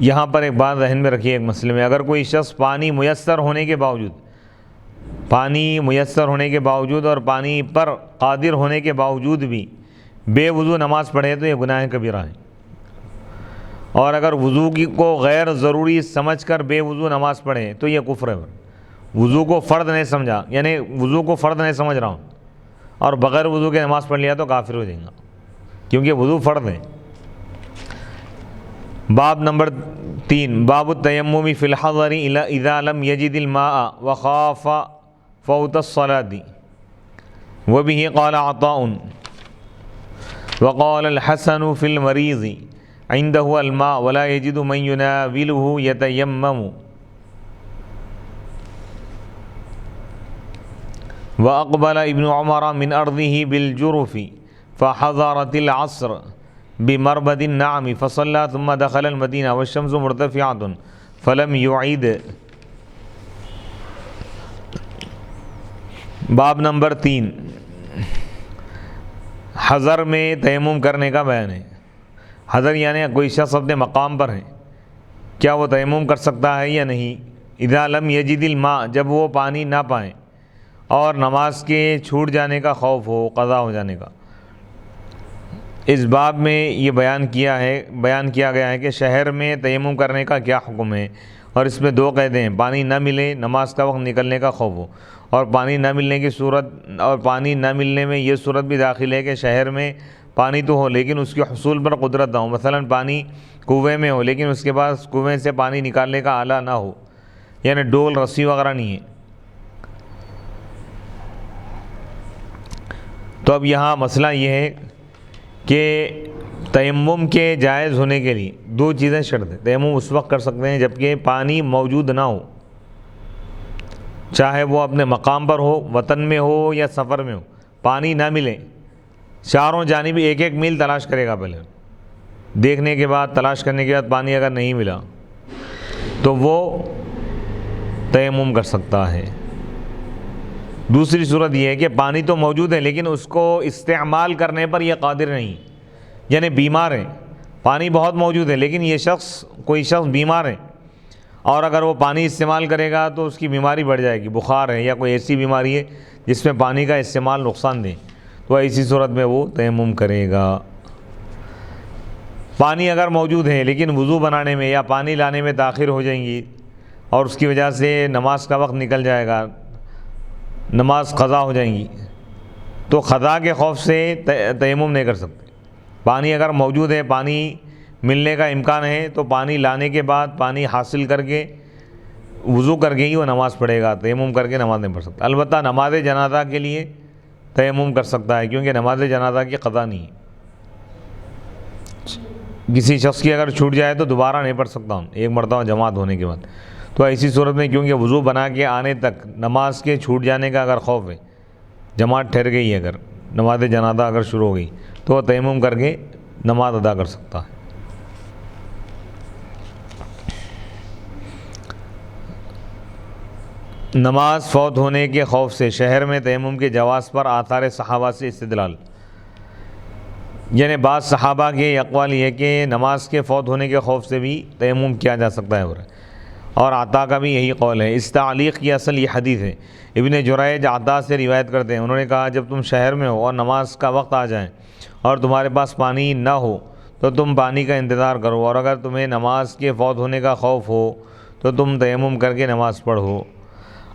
یہاں پر ایک بات ذہن میں رکھیے، ایک مسئلے میں اگر کوئی شخص پانی میسر ہونے کے باوجود اور پانی پر قادر ہونے کے باوجود بھی بے وضو نماز پڑھے تو یہ گناہ کبیرہ ہے۔ اور اگر وضو کو غیر ضروری سمجھ کر بے وضو نماز پڑھے تو یہ کفر ہے۔ وضو کو فرض نہیں سمجھا، یعنی وضو کو فرض نہیں سمجھ رہا ہوں اور بغیر وضو کے نماز پڑھ لیا تو کافر ہو جائے گا، کیونکہ وضو فرض ہے۔ باب نمبر 3، باب التیمم فی الحضر اذا لم یجد الماء وخاف فوت الصلاة وبه قال عطاء وقال الحسن فی المریض عنده الماء ولا يجد من يناوله يتيمم وأقبل ابن عمر من أرضه بالجرف فحضرت العصر بمربد النعم فصلى ثم دخل المدینہ والشمس مرتفعۃ فلم يعید۔ باب نمبر 3، حضر میں تیمم کرنے کا بیان ہے۔ حضر یعنی کوئی شخص اپنے مقام پر ہے، کیا وہ تیمم کر سکتا ہے یا نہیں؟ اذا لم یجد الماء، جب وہ پانی نہ پائیں اور نماز کے چھوٹ جانے کا خوف ہو، قضا ہو جانے کا۔ اس باب میں یہ بیان کیا گیا ہے کہ شہر میں تیمم کرنے کا کیا حکم ہے اور اس میں دو قیدیں ہیں، پانی نہ ملے، نماز کا وقت نکلنے کا خوف ہو، اور پانی نہ ملنے کی صورت، اور پانی نہ ملنے میں یہ صورت بھی داخل ہے کہ شہر میں پانی تو ہو لیکن اس کے حصول پر قدرت نہ ہو، مثلا پانی کنویں میں ہو لیکن اس کے پاس کنویں سے پانی نکالنے کا آلہ نہ ہو، یعنی ڈول رسی وغیرہ نہیں ہے۔ تو اب یہاں مسئلہ یہ ہے کہ تیمم کے جائز ہونے کے لیے دو چیزیں شرط ہیں۔ تیمم اس وقت کر سکتے ہیں جبکہ پانی موجود نہ ہو، چاہے وہ اپنے مقام پر ہو، وطن میں ہو یا سفر میں ہو، پانی نہ ملے، چاروں جانب ایک ایک میل تلاش کرے گا، پہلے دیکھنے کے بعد، تلاش کرنے کے بعد پانی اگر نہیں ملا تو وہ تیمم کر سکتا ہے۔ دوسری صورت یہ ہے کہ پانی تو موجود ہے لیکن اس کو استعمال کرنے پر یہ قادر نہیں، یعنی بیمار ہے، پانی بہت موجود ہے لیکن یہ کوئی شخص بیمار ہے، اور اگر وہ پانی استعمال کرے گا تو اس کی بیماری بڑھ جائے گی، بخار ہے یا کوئی ایسی بیماری ہے جس میں پانی کا استعمال نقصان دے، تو ایسی صورت میں وہ تیمم کرے گا۔ پانی اگر موجود ہے لیکن وضو بنانے میں یا پانی لانے میں تاخیر ہو جائیں گی اور اس کی وجہ سے نماز کا وقت نکل جائے گا، نماز قضا ہو جائیں گی، تو قضا کے خوف سے تیمم نہیں کر سکتے۔ پانی اگر موجود ہے، پانی ملنے کا امکان ہے، تو پانی لانے کے بعد پانی حاصل کر کے وضو کر کے ہی وہ نماز پڑھے گا، تیمم کر کے نماز نہیں پڑھ سکتا۔ البتہ نماز جنازہ کے لیے تیمم کر سکتا ہے کیونکہ نماز جنازہ کی قضا نہیں ہے، کسی شخص کی اگر چھوٹ جائے تو دوبارہ نہیں پڑھ سکتا ہوں ایک مرتبہ جماعت ہونے کے بعد، تو ایسی صورت میں کیونکہ وضو بنا کے آنے تک نماز کے چھوٹ جانے کا اگر خوف ہے، جماعت ٹھہر گئی ہے، اگر نماز جنازہ اگر شروع ہو گئی تو وہ تیمم کر کے نماز ادا کر سکتا ہے۔ نماز فوت ہونے کے خوف سے شہر میں تیمم کے جواز پر آثار صحابہ سے استدلال، یعنی بعض صحابہ کے اقوال یہ کہ نماز کے فوت ہونے کے خوف سے بھی تیمم کیا جا سکتا ہے، اور عطا کا بھی یہی قول ہے۔ اس تعلیق کی اصل یہ حدیث ہے، ابن جریج عطا سے روایت کرتے ہیں، انہوں نے کہا جب تم شہر میں ہو اور نماز کا وقت آ جائے اور تمہارے پاس پانی نہ ہو تو تم پانی کا انتظار کرو، اور اگر تمہیں نماز کے فوت ہونے کا خوف ہو تو تم تیمم کر کے نماز پڑھو۔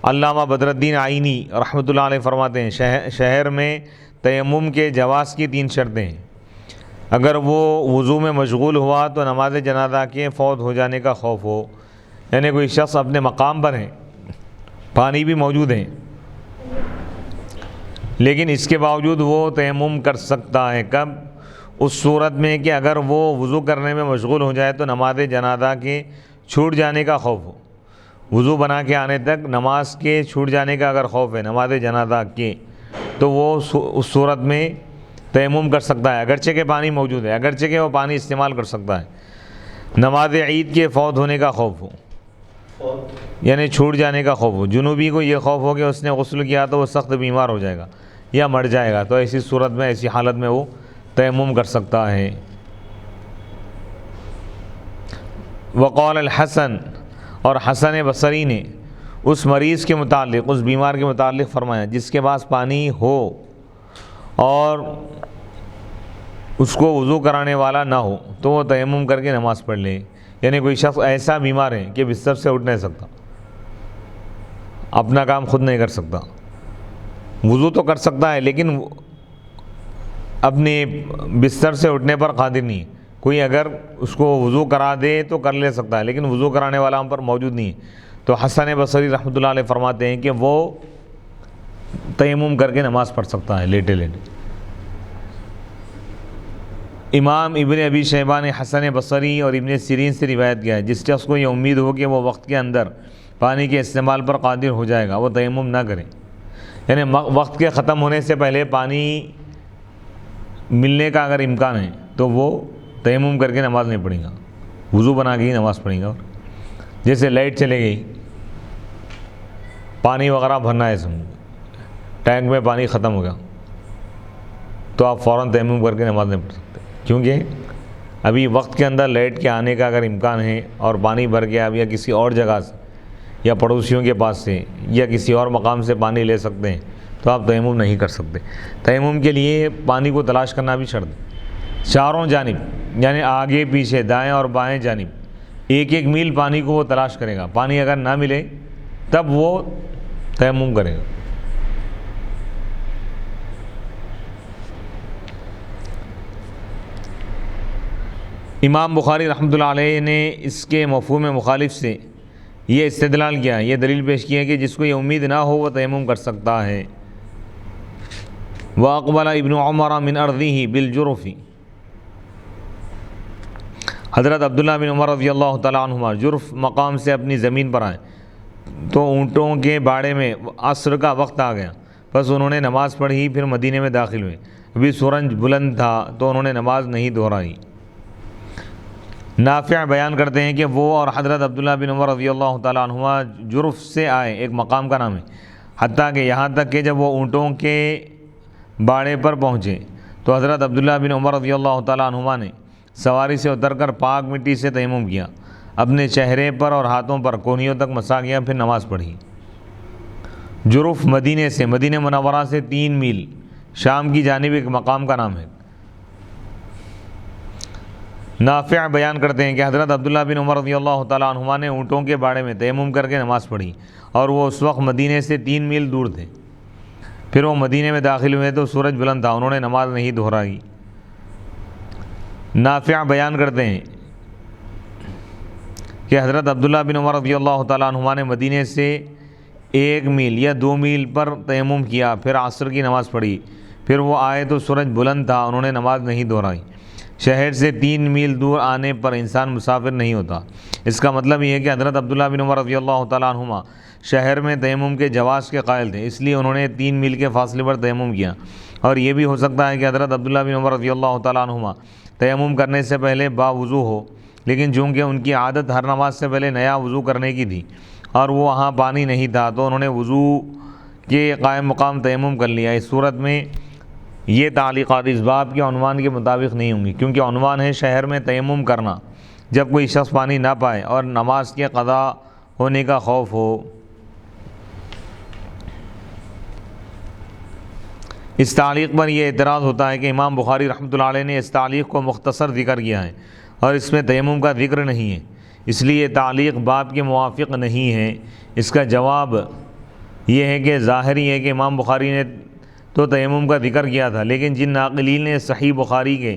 علامہ بدر الدین آئینی رحمۃ اللہ علیہ فرماتے ہیں شہر میں تیمم کے جواز کی 3 شرطیں ہیں۔ اگر وہ وضو میں مشغول ہوا تو نماز جنازہ کے فوت ہو جانے کا خوف ہو، یعنی کوئی شخص اپنے مقام پر ہے، پانی بھی موجود ہے لیکن اس کے باوجود وہ تیمم کر سکتا ہے، کب؟ اس صورت میں کہ اگر وہ وضو کرنے میں مشغول ہو جائے تو نماز جنازہ کے چھوٹ جانے کا خوف ہو، وضو بنا کے آنے تک نماز کے چھوٹ جانے کا اگر خوف ہے نماز جنازہ کے، تو وہ اس صورت میں تیمم کر سکتا ہے، اگرچہ کہ پانی موجود ہے، اگرچہ کہ وہ پانی استعمال کر سکتا ہے۔ نماز عید کے فوت ہونے کا خوف ہو، یعنی چھوٹ جانے کا خوف ہو، جنوبی کو یہ خوف ہو کہ اس نے غسل کیا تو وہ سخت بیمار ہو جائے گا یا مر جائے گا، تو ایسی صورت میں، ایسی حالت میں وہ تیمم کر سکتا ہے۔ وقال الحسن، اور حسن بصری نے اس مریض کے متعلق، اس بیمار کے متعلق فرمایا جس کے پاس پانی ہو اور اس کو وضو کرانے والا نہ ہو تو وہ تیمم کر کے نماز پڑھ لے، یعنی کوئی شخص ایسا بیمار ہے کہ بستر سے اٹھ نہیں سکتا، اپنا کام خود نہیں کر سکتا، وضو تو کر سکتا ہے لیکن اپنے بستر سے اٹھنے پر قادر نہیں ہے، کوئی اگر اس کو وضو کرا دے تو کر لے سکتا ہے لیکن وضو کرانے والا ہم پر موجود نہیں ہے، تو حسن بصری رحمۃ اللہ علیہ فرماتے ہیں کہ وہ تیمم کر کے نماز پڑھ سکتا ہے لیٹے لیٹے۔ امام ابن ابی شیبہ نے حسن بصری اور ابن سیرین سے روایت کیا ہے جس شخص کو یہ امید ہو کہ وہ وقت کے اندر پانی کے استعمال پر قادر ہو جائے گا وہ تیمم نہ کرے، یعنی وقت کے ختم ہونے سے پہلے پانی ملنے کا اگر امکان ہے تو وہ تیمم کر کے نماز نہیں پڑھے گا، وضو بنا کے ہی نماز پڑھے گا۔ جیسے لائٹ چلے گئی، پانی وغیرہ بھرنا ہے، ٹینک میں پانی ختم ہو گیا تو آپ فوراً تیمم کر کے نماز نہیں پڑھ سکتے، کیونکہ ابھی وقت کے اندر لائٹ کے آنے کا اگر امکان ہے اور پانی بھر گیا اب یا کسی اور جگہ سے یا پڑوسیوں کے پاس سے یا کسی اور مقام سے پانی لے سکتے ہیں تو آپ تیمم نہیں کر سکتے۔ تیمم کے لیے پانی کو تلاش کرنا بھی شرط ہے، چاروں جانب، یعنی آگے پیچھے دائیں اور بائیں جانب ایک ایک میل پانی کو وہ تلاش کرے گا، پانی اگر نہ ملے تب وہ تیمم کرے گا۔ امام بخاری رحمۃ اللہ علیہ نے اس کے مفہوم مخالف سے یہ استدلال کیا، یہ دلیل پیش کی ہے کہ جس کو یہ امید نہ ہو وہ تیمم کر سکتا ہے۔ وَأَقْبَلَ ابن عمر من أرضه بالجرف، حضرت عبداللہ بن عمر رضی اللہ تعالیٰ عنہما جرف مقام سے اپنی زمین پر آئے تو اونٹوں کے باڑے میں عصر کا وقت آ گیا، بس انہوں نے نماز پڑھی، پھر مدینے میں داخل ہوئے۔ ابھی سورج بلند تھا تو انہوں نے نماز نہیں دہرائی۔ نافع بیان کرتے ہیں کہ وہ اور حضرت عبداللہ بن عمر رضی اللہ تعالیٰ عنہما جرف سے آئے، ایک مقام کا نام ہے، حتیٰ کہ یہاں تک کہ جب وہ اونٹوں کے باڑے پر پہنچے تو حضرت عبداللہ بن عمر رضی اللہ تعالیٰ عنہما نے سواری سے اتر کر پاک مٹی سے تیمم کیا، اپنے چہرے پر اور ہاتھوں پر کونیوں تک مسا کیا، پھر نماز پڑھی۔ جرف مدینہ منورہ سے 3 میل شام کی جانب ایک مقام کا نام ہے۔ نافع بیان کرتے ہیں کہ حضرت عبداللہ بن عمر رضی اللہ تعالیٰ عنہما نے اونٹوں کے باڑے میں تیمم کر کے نماز پڑھی، اور وہ اس وقت مدینے سے 3 میل دور تھے۔ پھر وہ مدینے میں داخل ہوئے تو سورج بلند تھا، انہوں نے نماز نہیں دہرائی۔ نافع بیان کرتے ہیں کہ حضرت عبداللہ بن عمر رضی اللہ تعالیٰ عنہما نے مدینے سے 1 میل یا 2 میل پر تیمم کیا، پھر عصر کی نماز پڑھی، پھر وہ آئے تو سورج بلند تھا، انہوں نے نماز نہیں دہرائی۔ شہر سے 3 میل دور آنے پر انسان مسافر نہیں ہوتا۔ اس کا مطلب یہ ہے کہ حضرت عبداللہ بن عمر رضی اللہ تعالیٰ عنہما شہر میں تیمم کے جواز کے قائل تھے، اس لیے انہوں نے 3 میل کے فاصلے پر تیمم کیا۔ اور یہ بھی ہو سکتا ہے کہ حضرت عبداللہ بن عمر رضی اللہ تعالیٰ عنہما تیمم کرنے سے پہلے باوضو ہو، لیکن چونکہ ان کی عادت ہر نماز سے پہلے نیا وضو کرنے کی تھی اور وہ وہاں پانی نہیں تھا تو انہوں نے وضو کے قائم مقام تیمم کر لیا۔ اس صورت میں یہ تعلیقات اس باب کے عنوان کے مطابق نہیں ہوں گی، کیونکہ عنوان ہے شہر میں تیمم کرنا جب کوئی شخص پانی نہ پائے اور نماز کے قضا ہونے کا خوف ہو۔ اس تعلیق پر یہ اعتراض ہوتا ہے کہ امام بخاری رحمۃ اللہ علیہ نے اس تعلیق کو مختصر ذکر کیا ہے اور اس میں تیمم کا ذکر نہیں ہے، اس لیے یہ تعلیق باب کے موافق نہیں ہے۔ اس کا جواب یہ ہے کہ ظاہری ہے کہ امام بخاری نے تو تیمم کا ذکر کیا تھا، لیکن جن ناقلین نے صحیح بخاری کے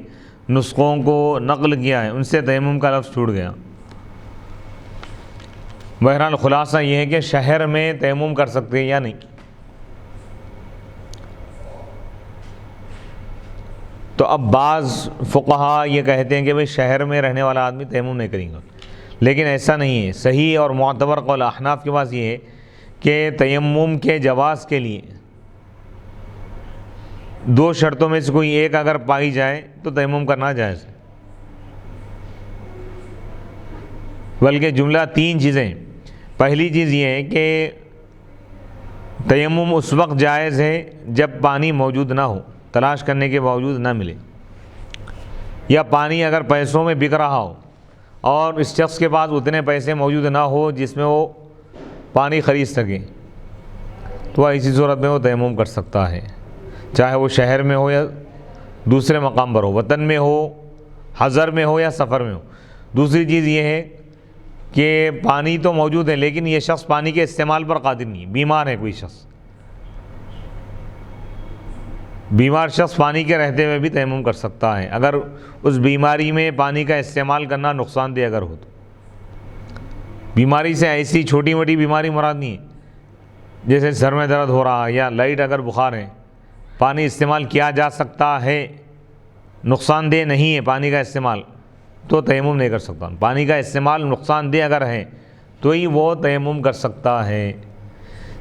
نسخوں کو نقل کیا ہے ان سے تیمم کا لفظ چھوٹ گیا۔ بہرحال خلاصہ یہ ہے کہ شہر میں تیمم کر سکتے یا نہیں۔ تو اب بعض فقہا یہ کہتے ہیں کہ بھئی شہر میں رہنے والا آدمی تیمم نہیں کرے گا، لیکن ایسا نہیں ہے۔ صحیح اور معتبر قول احناف کے پاس یہ ہے کہ تیمم کے جواز کے لیے 2 شرطوں میں سے کوئی ایک اگر پائی جائے تو تیمم کرنا جائز ہے، بلکہ جملہ 3 چیزیں۔ پہلی چیز یہ ہے کہ تیمم اس وقت جائز ہے جب پانی موجود نہ ہو، تلاش کرنے کے باوجود نہ ملے، یا پانی اگر پیسوں میں بک رہا ہو اور اس شخص کے پاس اتنے پیسے موجود نہ ہو جس میں وہ پانی خرید سکے، تو ایسی صورت میں وہ تیمم کر سکتا ہے، چاہے وہ شہر میں ہو یا دوسرے مقام پر ہو، وطن میں ہو، حضر میں ہو یا سفر میں ہو۔ دوسری چیز یہ ہے کہ پانی تو موجود ہے لیکن یہ شخص پانی کے استعمال پر قادر نہیں ہے، بیمار ہے کوئی شخص، بیمار شخص پانی کے رہتے ہوئے بھی تیمم کر سکتا ہے اگر اس بیماری میں پانی کا استعمال کرنا نقصان دہ اگر ہو تو۔ بیماری سے ایسی چھوٹی موٹی بیماری مراد نہیں ہے، جیسے سر میں درد ہو رہا ہے یا لائٹ اگر بخار ہے، پانی استعمال کیا جا سکتا ہے، نقصان دہ نہیں ہے پانی کا استعمال، تو تیمم نہیں کر سکتا۔ پانی کا استعمال نقصان دہ اگر ہے تو ہی وہ تیمم کر سکتا ہے۔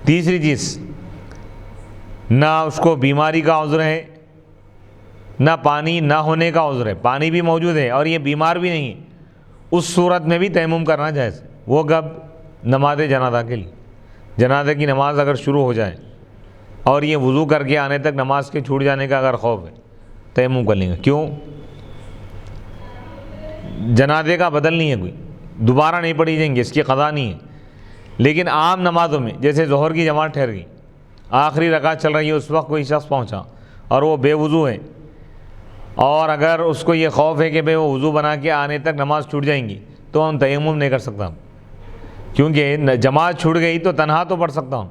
تیسری چیز، نہ اس کو بیماری کا عذر ہے نہ پانی نہ ہونے کا عذر ہے، پانی بھی موجود ہے اور یہ بیمار بھی نہیں ہے، اس صورت میں بھی تیمم کرنا جائز ہے۔ وہ کب؟ نماز جنازہ کے لیے، جنازہ کی نماز اگر شروع ہو جائے اور یہ وضو کر کے آنے تک نماز کے چھوٹ جانے کا اگر خوف ہے، تیمم کر لیں گے۔ کیوں؟ جنازے کا بدل نہیں ہے، کوئی دوبارہ نہیں پڑھی جائیں گے، اس کی قضا نہیں ہے۔ لیکن عام نمازوں میں جیسے ظہر کی جماعت ٹھہر گئی، آخری رکعت چل رہی ہے، اس وقت کوئی شخص پہنچا اور وہ بے وضو ہے، اور اگر اس کو یہ خوف ہے کہ بھئی وہ وضو بنا کے آنے تک نماز چھوٹ جائیں گی، تو ہم تیمم نہیں کر سکتا، کیونکہ جماعت چھوٹ گئی تو تنہا تو پڑھ سکتا ہوں،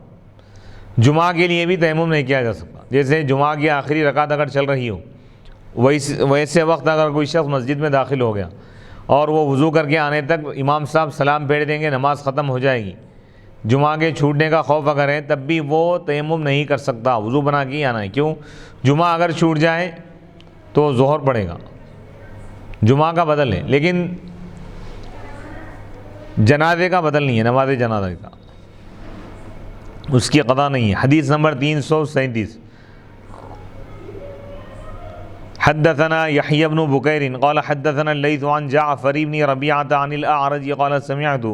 جمعہ کے لیے بھی تیمم نہیں کیا جا سکتا۔ جیسے جمعہ کی آخری رکعت اگر چل رہی ہو، ویسے وقت اگر کوئی شخص مسجد میں داخل ہو گیا اور وہ وضو کر کے آنے تک امام صاحب سلام پھیر دیں گے، نماز ختم ہو جائے گی، جمعہ کے چھوٹنے کا خوف اگر ہے تب بھی وہ تیمم نہیں کر سکتا، وضو بنا کے ہی آنا ہے۔ کیوں؟ جمعہ اگر چھوٹ جائے تو ظہر پڑے گا، جمعہ کا بدل ہے، لیکن جنازے کا بدل نہیں ہے، نماز جنازہ کا، اس کی قضا نہیں ہے۔ حدیث نمبر 337، حدثنا يحيى بن بكير قال حدثنا الليث عن جعفر بن ربيعة عن الأعرج قال سمعت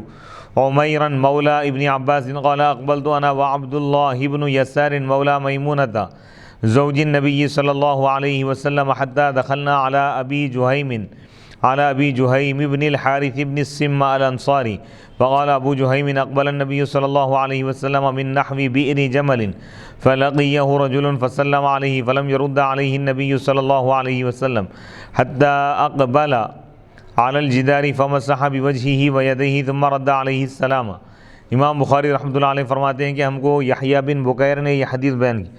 عميرا مولى ابن عباس قال أقبلت أنا وعبد الله بن يسار مولى ميمونة زوج النبي صلى الله عليه وسلم حتى دخلنا على أبي جهيم بن الحارث بن السم الأنصاري فقال أبو جهيم أقبل النبي صلى الله عليه وسلم من نحو بئر جمل فلقيه رجل فسلم عليه فلم يرد عليه النبي صلى الله عليه وسلم حتى أقبل على الجدار فمسح بوجهه ويديه ثم رد عليه السلام۔ امام بخاری رحمۃ اللہ علیہ فرماتے ہیں کہ ہم کو یحییٰ بن بکیر نے یہ حدیث بیان کی،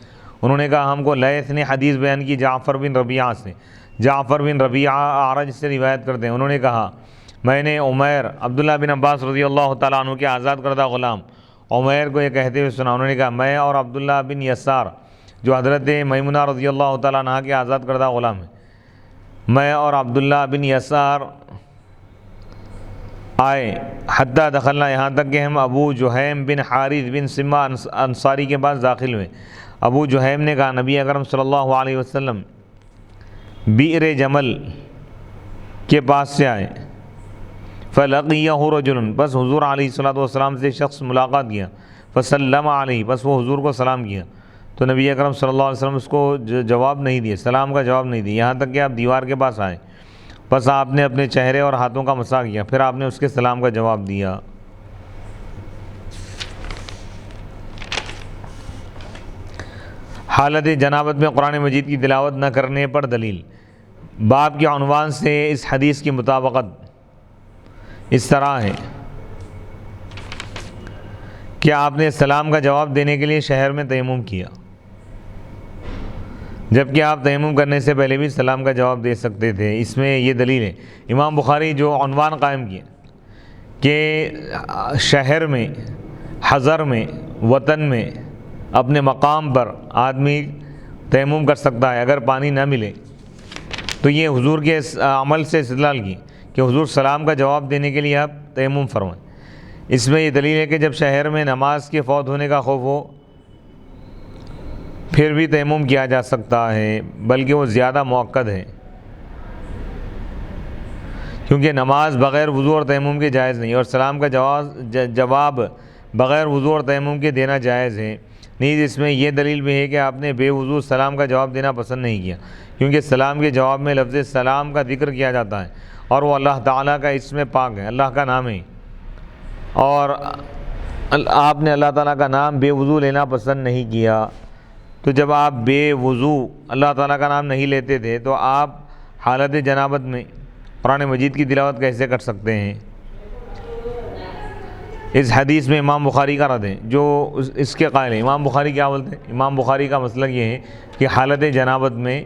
انہوں نے کہا ہم کو لیث نے حدیث بیان کی جعفر بن ربیعہ سے، جعفر بن ربیعہ اعرج سے روایت کرتے ہیں، انہوں نے کہا میں نے عمیر عبداللہ بن عباس رضی اللہ تعالیٰ عنہ کے آزاد کردہ غلام عمیر کو یہ کہتے ہوئے سنا، انہوں نے کہا میں اور عبداللہ بن یسار جو حضرت میمونہ رضی اللہ تعالیٰ عنہ کے آزاد کردہ غلام ہیں، میں اور عبداللہ بن یسار آئے حتیٰ دخلنا، یہاں تک کہ ہم ابو جہیم بن حارث بن سمہ انصاری کے پاس داخل ہوئے۔ ابو جہیم نے کہا نبی اکرم صلی اللہ علیہ وسلم بئر جمل کے پاس سے آئے، فلقیہ رجل، بس حضور علیہ الصلوۃ والسلام سے شخص ملاقات کیا، فسلم علیہ، بس وہ حضور کو سلام کیا، تو نبی اکرم صلی اللہ علیہ وسلم اس کو جواب نہیں دیے، سلام کا جواب نہیں دیا، یہاں تک کہ آپ دیوار کے پاس آئے، بس آپ نے اپنے چہرے اور ہاتھوں کا مسح کیا، پھر آپ نے اس کے سلام کا جواب دیا۔ حالت جنابت میں قرآن مجید کی تلاوت نہ کرنے پر دلیل۔ باب کے عنوان سے اس حدیث کی مطابقت اس طرح ہے کہ آپ نے سلام کا جواب دینے کے لیے شہر میں تیمم کیا، جبکہ آپ تیمم کرنے سے پہلے بھی سلام کا جواب دے سکتے تھے، اس میں یہ دلیل ہے۔ امام بخاری جو عنوان قائم کیا کہ شہر میں، حضر میں، وطن میں، اپنے مقام پر آدمی تیمم کر سکتا ہے اگر پانی نہ ملے، تو یہ حضور کے عمل سے استدلال کی کہ حضور سلام کا جواب دینے کے لیے آپ تیمم فرمائیں۔ اس میں یہ دلیل ہے کہ جب شہر میں نماز کے فوت ہونے کا خوف ہو پھر بھی تیمم کیا جا سکتا ہے، بلکہ وہ زیادہ مؤکد ہے، کیونکہ نماز بغیر وضو اور تیمم کے جائز نہیں، اور سلام کا جواب بغیر وضو اور تیمم کے دینا جائز ہے۔ نیز اس میں یہ دلیل بھی ہے کہ آپ نے بے وضو سلام کا جواب دینا پسند نہیں کیا، کیونکہ سلام کے جواب میں لفظ سلام کا ذکر کیا جاتا ہے اور وہ اللہ تعالیٰ کا اسم پاک ہے، اللہ کا نام ہے، اور آپ نے اللہ تعالیٰ کا نام بے وضو لینا پسند نہیں کیا، تو جب آپ بے وضو اللہ تعالیٰ کا نام نہیں لیتے تھے تو آپ حالت جنابت میں قرآن مجید کی تلاوت کیسے کر سکتے ہیں؟ اس حدیث میں امام بخاری کا رد ہے جو اس کے قائل ہیں۔ امام بخاری کیا بولتے ہیں؟ امام بخاری کا مسلک یہ ہے کہ حالت جنابت میں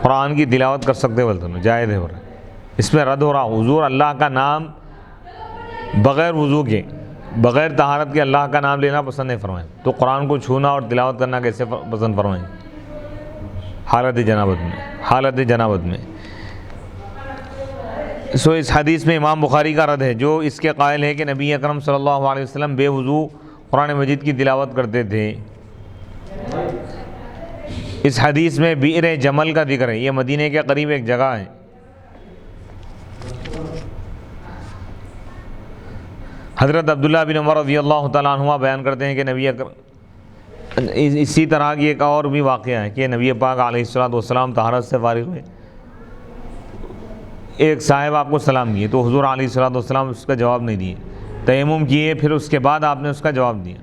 قرآن کی تلاوت کر سکتے بولتے ہیں، جائز ہے، اس میں رد ہو رہا، حضور اللہ کا نام بغیر وضو کے، بغیر طہارت کے اللہ کا نام لینا پسند نہیں فرمائیں، تو قرآن کو چھونا اور تلاوت کرنا کیسے پسند فرمائیں؟ حالت جنابت میں اس حدیث میں امام بخاری کا رد ہے جو اس کے قائل ہے کہ نبی اکرم صلی اللہ علیہ وسلم بے وضو قرآن مجید کی تلاوت کرتے تھے۔ اس حدیث میں بئر جمل کا ذکر ہے، یہ مدینے کے قریب ایک جگہ ہے۔ حضرت عبداللہ بن عمر رضی اللہ تعالیٰ عنہ بیان کرتے ہیں کہ نبی اکرم، اسی طرح کی ایک اور بھی واقعہ ہے کہ نبی پاک علیہ الصلوۃ والسلام طہارت سے فارغ ہوئے، ایک صاحب آپ کو سلام دیے تو حضور علیہ الصلوۃ والسلام اس کا جواب نہیں دیے، تیمم کیے، پھر اس کے بعد آپ نے اس کا جواب دیا۔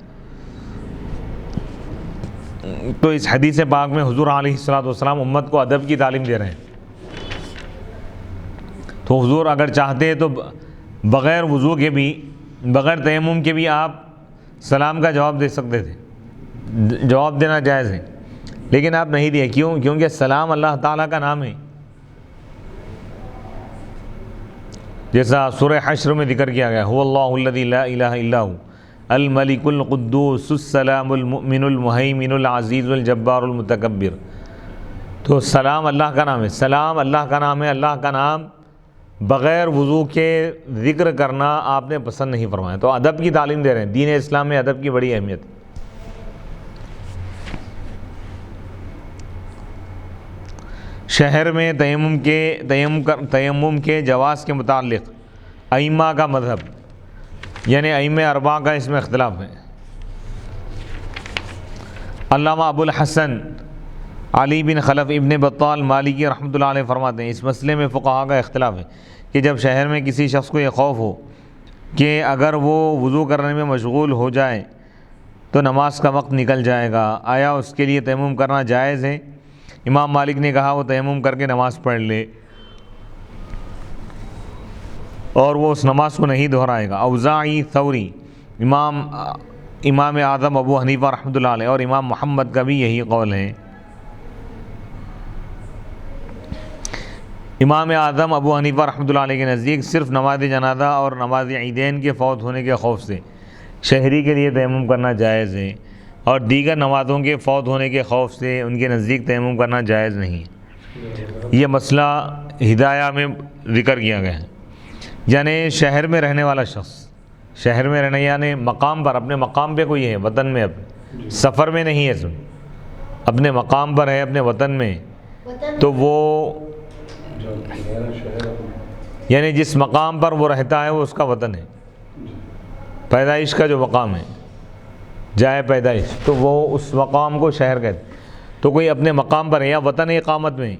تو اس حدیث پاک میں حضور علیہ الصلوۃ والسلام امت کو ادب کی تعلیم دے رہے ہیں، تو حضور اگر چاہتے تو بغیر وضو کے بھی، بغیر تیمم کے بھی آپ سلام کا جواب دے سکتے تھے، جواب دینا جائز ہے، لیکن آپ نہیں دیے. کیوں؟ کیونکہ سلام اللہ تعالیٰ کا نام ہے. جیسا سورہ حشر میں ذکر کیا گیا، هو اللہ الذی لا الہ الا هو الملک القدوس السلام المؤمن المہیمن العزیز الجبار المتکبر. تو سلام اللہ کا نام ہے، سلام اللہ کا نام ہے. اللہ کا نام بغیر وضو کے ذکر کرنا آپ نے پسند نہیں فرمایا. تو ادب کی تعلیم دے رہے ہیں. دین اسلام میں ادب کی بڑی اہمیت ہے. شہر میں تیمم کے جواز کے متعلق ائمہ کا مذہب، یعنی ائمہ اربعہ کا اس میں اختلاف ہے. علامہ ابو الحسن علی بن خلف ابن بطال مالکی رحمۃ اللہ علیہ فرماتے ہیں، اس مسئلے میں فقہا کا اختلاف ہے کہ جب شہر میں کسی شخص کو یہ خوف ہو کہ اگر وہ وضو کرنے میں مشغول ہو جائے تو نماز کا وقت نکل جائے گا، آیا اس کے لیے تیمم کرنا جائز ہے؟ امام مالک نے کہا وہ تیمم کر کے نماز پڑھ لے اور وہ اس نماز کو نہیں دہرائے گا. اوزاعی، ثوری، امام اعظم ابو حنیفہ رحمۃ اللہ علیہ اور امام محمد کا بھی یہی قول ہے. امام اعظم ابو حنیفہ رحمۃ اللہ علیہ کے نزدیک صرف نماز جنازہ اور نماز عیدین کے فوت ہونے کے خوف سے شہری کے لیے تیمم کرنا جائز ہے، اور دیگر نمازوں کے فوت ہونے کے خوف سے ان کے نزدیک تیمم کرنا جائز نہیں ہے. یہ مسئلہ ہدایہ میں ذکر کیا گیا ہے. یعنی شہر میں رہنے والا شخص، شہر میں رہنے یعنی مقام پر، اپنے مقام پہ کوئی ہے، وطن میں، اپنے سفر میں نہیں ہے، اپنے مقام پر ہے، اپنے وطن میں، تو وہ یعنی جس مقام پر وہ رہتا ہے وہ اس کا وطن ہے. پیدائش کا جو مقام ہے، جائے پیدائش، تو وہ اس مقام کو شہر کہتے ہیں. تو کوئی اپنے مقام پر ہے یا وطن اقامت میں،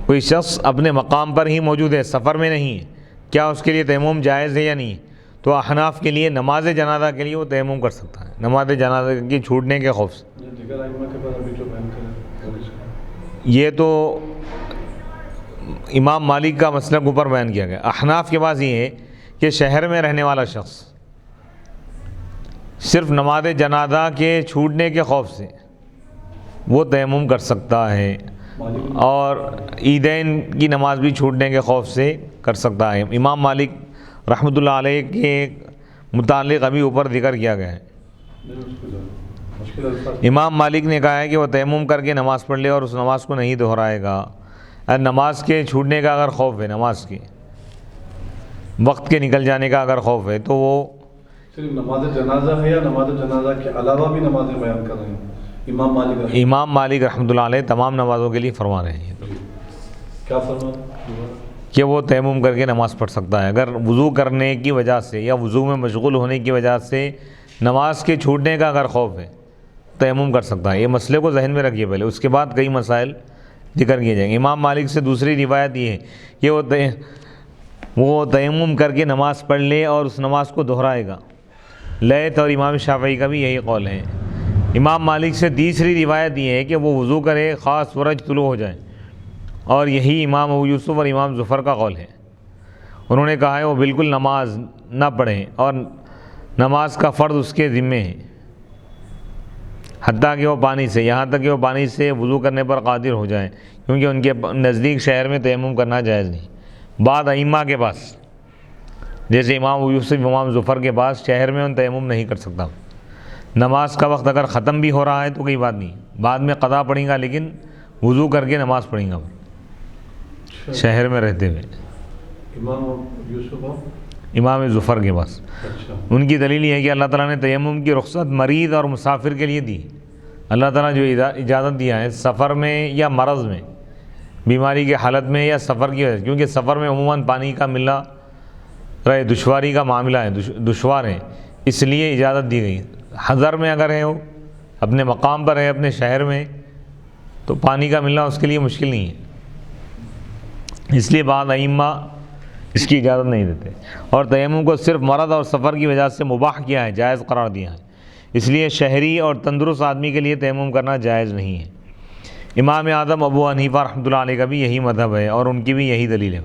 کوئی شخص اپنے مقام پر ہی موجود ہے، سفر میں نہیں ہے، کیا اس کے لیے تیمم جائز ہے یا نہیں؟ تو احناف کے لیے نماز جنازہ کے لیے وہ تیمم کر سکتا ہے، نماز جنازہ کی چھوٹنے کے خوف سے. یہ تو امام مالک کا مسلک اوپر بیان کیا گیا. احناف کے پاس یہ ہے کہ شہر میں رہنے والا شخص صرف نماز جنازہ کے چھوٹنے کے خوف سے وہ تیمم کر سکتا ہے، اور عیدین کی نماز بھی چھوٹنے کے خوف سے کر سکتا ہے. امام مالک رحمۃ اللہ علیہ کے متعلق ابھی اوپر ذکر کیا گیا ہے. امام مالک نے کہا ہے کہ وہ تیمم کر کے نماز پڑھ لے اور اس نماز کو نہیں دہرائے گا. نماز کے چھوٹنے کا اگر خوف ہے، نماز کے وقت کے نکل جانے کا اگر خوف ہے، تو وہ صرف نماز جنازہ ہے یا نماز جنازہ کے علاوہ بھی نمازیں بیان کر رہے ہیں امام مالک رحمۃ اللہ علیہ تمام نمازوں کے لیے فرما رہے ہیں. کیا فرما رہے ہیں؟ کہ وہ تیمم کر کے نماز پڑھ سکتا ہے. اگر وضو کرنے کی وجہ سے یا وضو میں مشغول ہونے کی وجہ سے نماز کے چھوٹنے کا اگر خوف ہے، تیمم کر سکتا ہے. یہ مسئلے کو ذہن میں رکھیے پہلے، اس کے بعد کئی مسائل ذکر کیے جائیں گے. امام مالک سے دوسری روایت یہ ہے کہ وہ تیمم کر کے نماز پڑھ لے اور اس نماز کو دہرائے گا. لیث اور امام شافعی کا بھی یہی قول ہے. امام مالک سے تیسری روایت یہ ہے کہ وہ وضو کرے، خاص سورج طلوع ہو جائے، اور یہی امام ابو یوسف اور امام ظفر کا قول ہے. انہوں نے کہا ہے وہ بالکل نماز نہ پڑھیں اور نماز کا فرض اس کے ذمے ہے، حتیٰ کہ وہ پانی سے، یہاں تک کہ وہ پانی سے وضو کرنے پر قادر ہو جائیں، کیونکہ ان کے نزدیک شہر میں تیمم کرنا جائز نہیں. بعض ائمہ کے پاس جیسے امام ابو یوسف، امام ظفر کے پاس شہر میں ان تیمم نہیں کر سکتا. نماز کا وقت اگر ختم بھی ہو رہا ہے تو کوئی بات نہیں، بعد میں قضا پڑھیں گا، لیکن وضو کر کے نماز پڑھیں گا شہر میں رہتے ہوئے. امام ظفر کے پاس ان کی دلیل یہ ہے کہ اللہ تعالیٰ نے تیمم کی رخصت مریض اور مسافر کے لیے دی. اللہ تعالیٰ جو اجازت دیا ہے سفر میں یا مرض میں، بیماری کے حالت میں یا سفر کی وجہ سے، کیونکہ سفر میں عموماً پانی کا ملنا دشواری کا معاملہ ہے، دشوار ہے، اس لیے اجازت دی گئی. حضر میں اگر ہے وہ اپنے مقام پر ہے، اپنے شہر میں، تو پانی کا ملنا اس کے لیے مشکل نہیں ہے، اس لیے بعض ائمہ اس کی اجازت نہیں دیتے. اور تیمم کو صرف مرض اور سفر کی وجہ سے مباح کیا ہے، جائز قرار دیا ہے، اس لیے شہری اور تندرست آدمی کے لیے تیمم کرنا جائز نہیں ہے. امام اعظم ابو حنیفہ رحمۃ اللہ علیہ کا بھی یہی مذہب ہے اور ان کی بھی یہی دلیل ہے.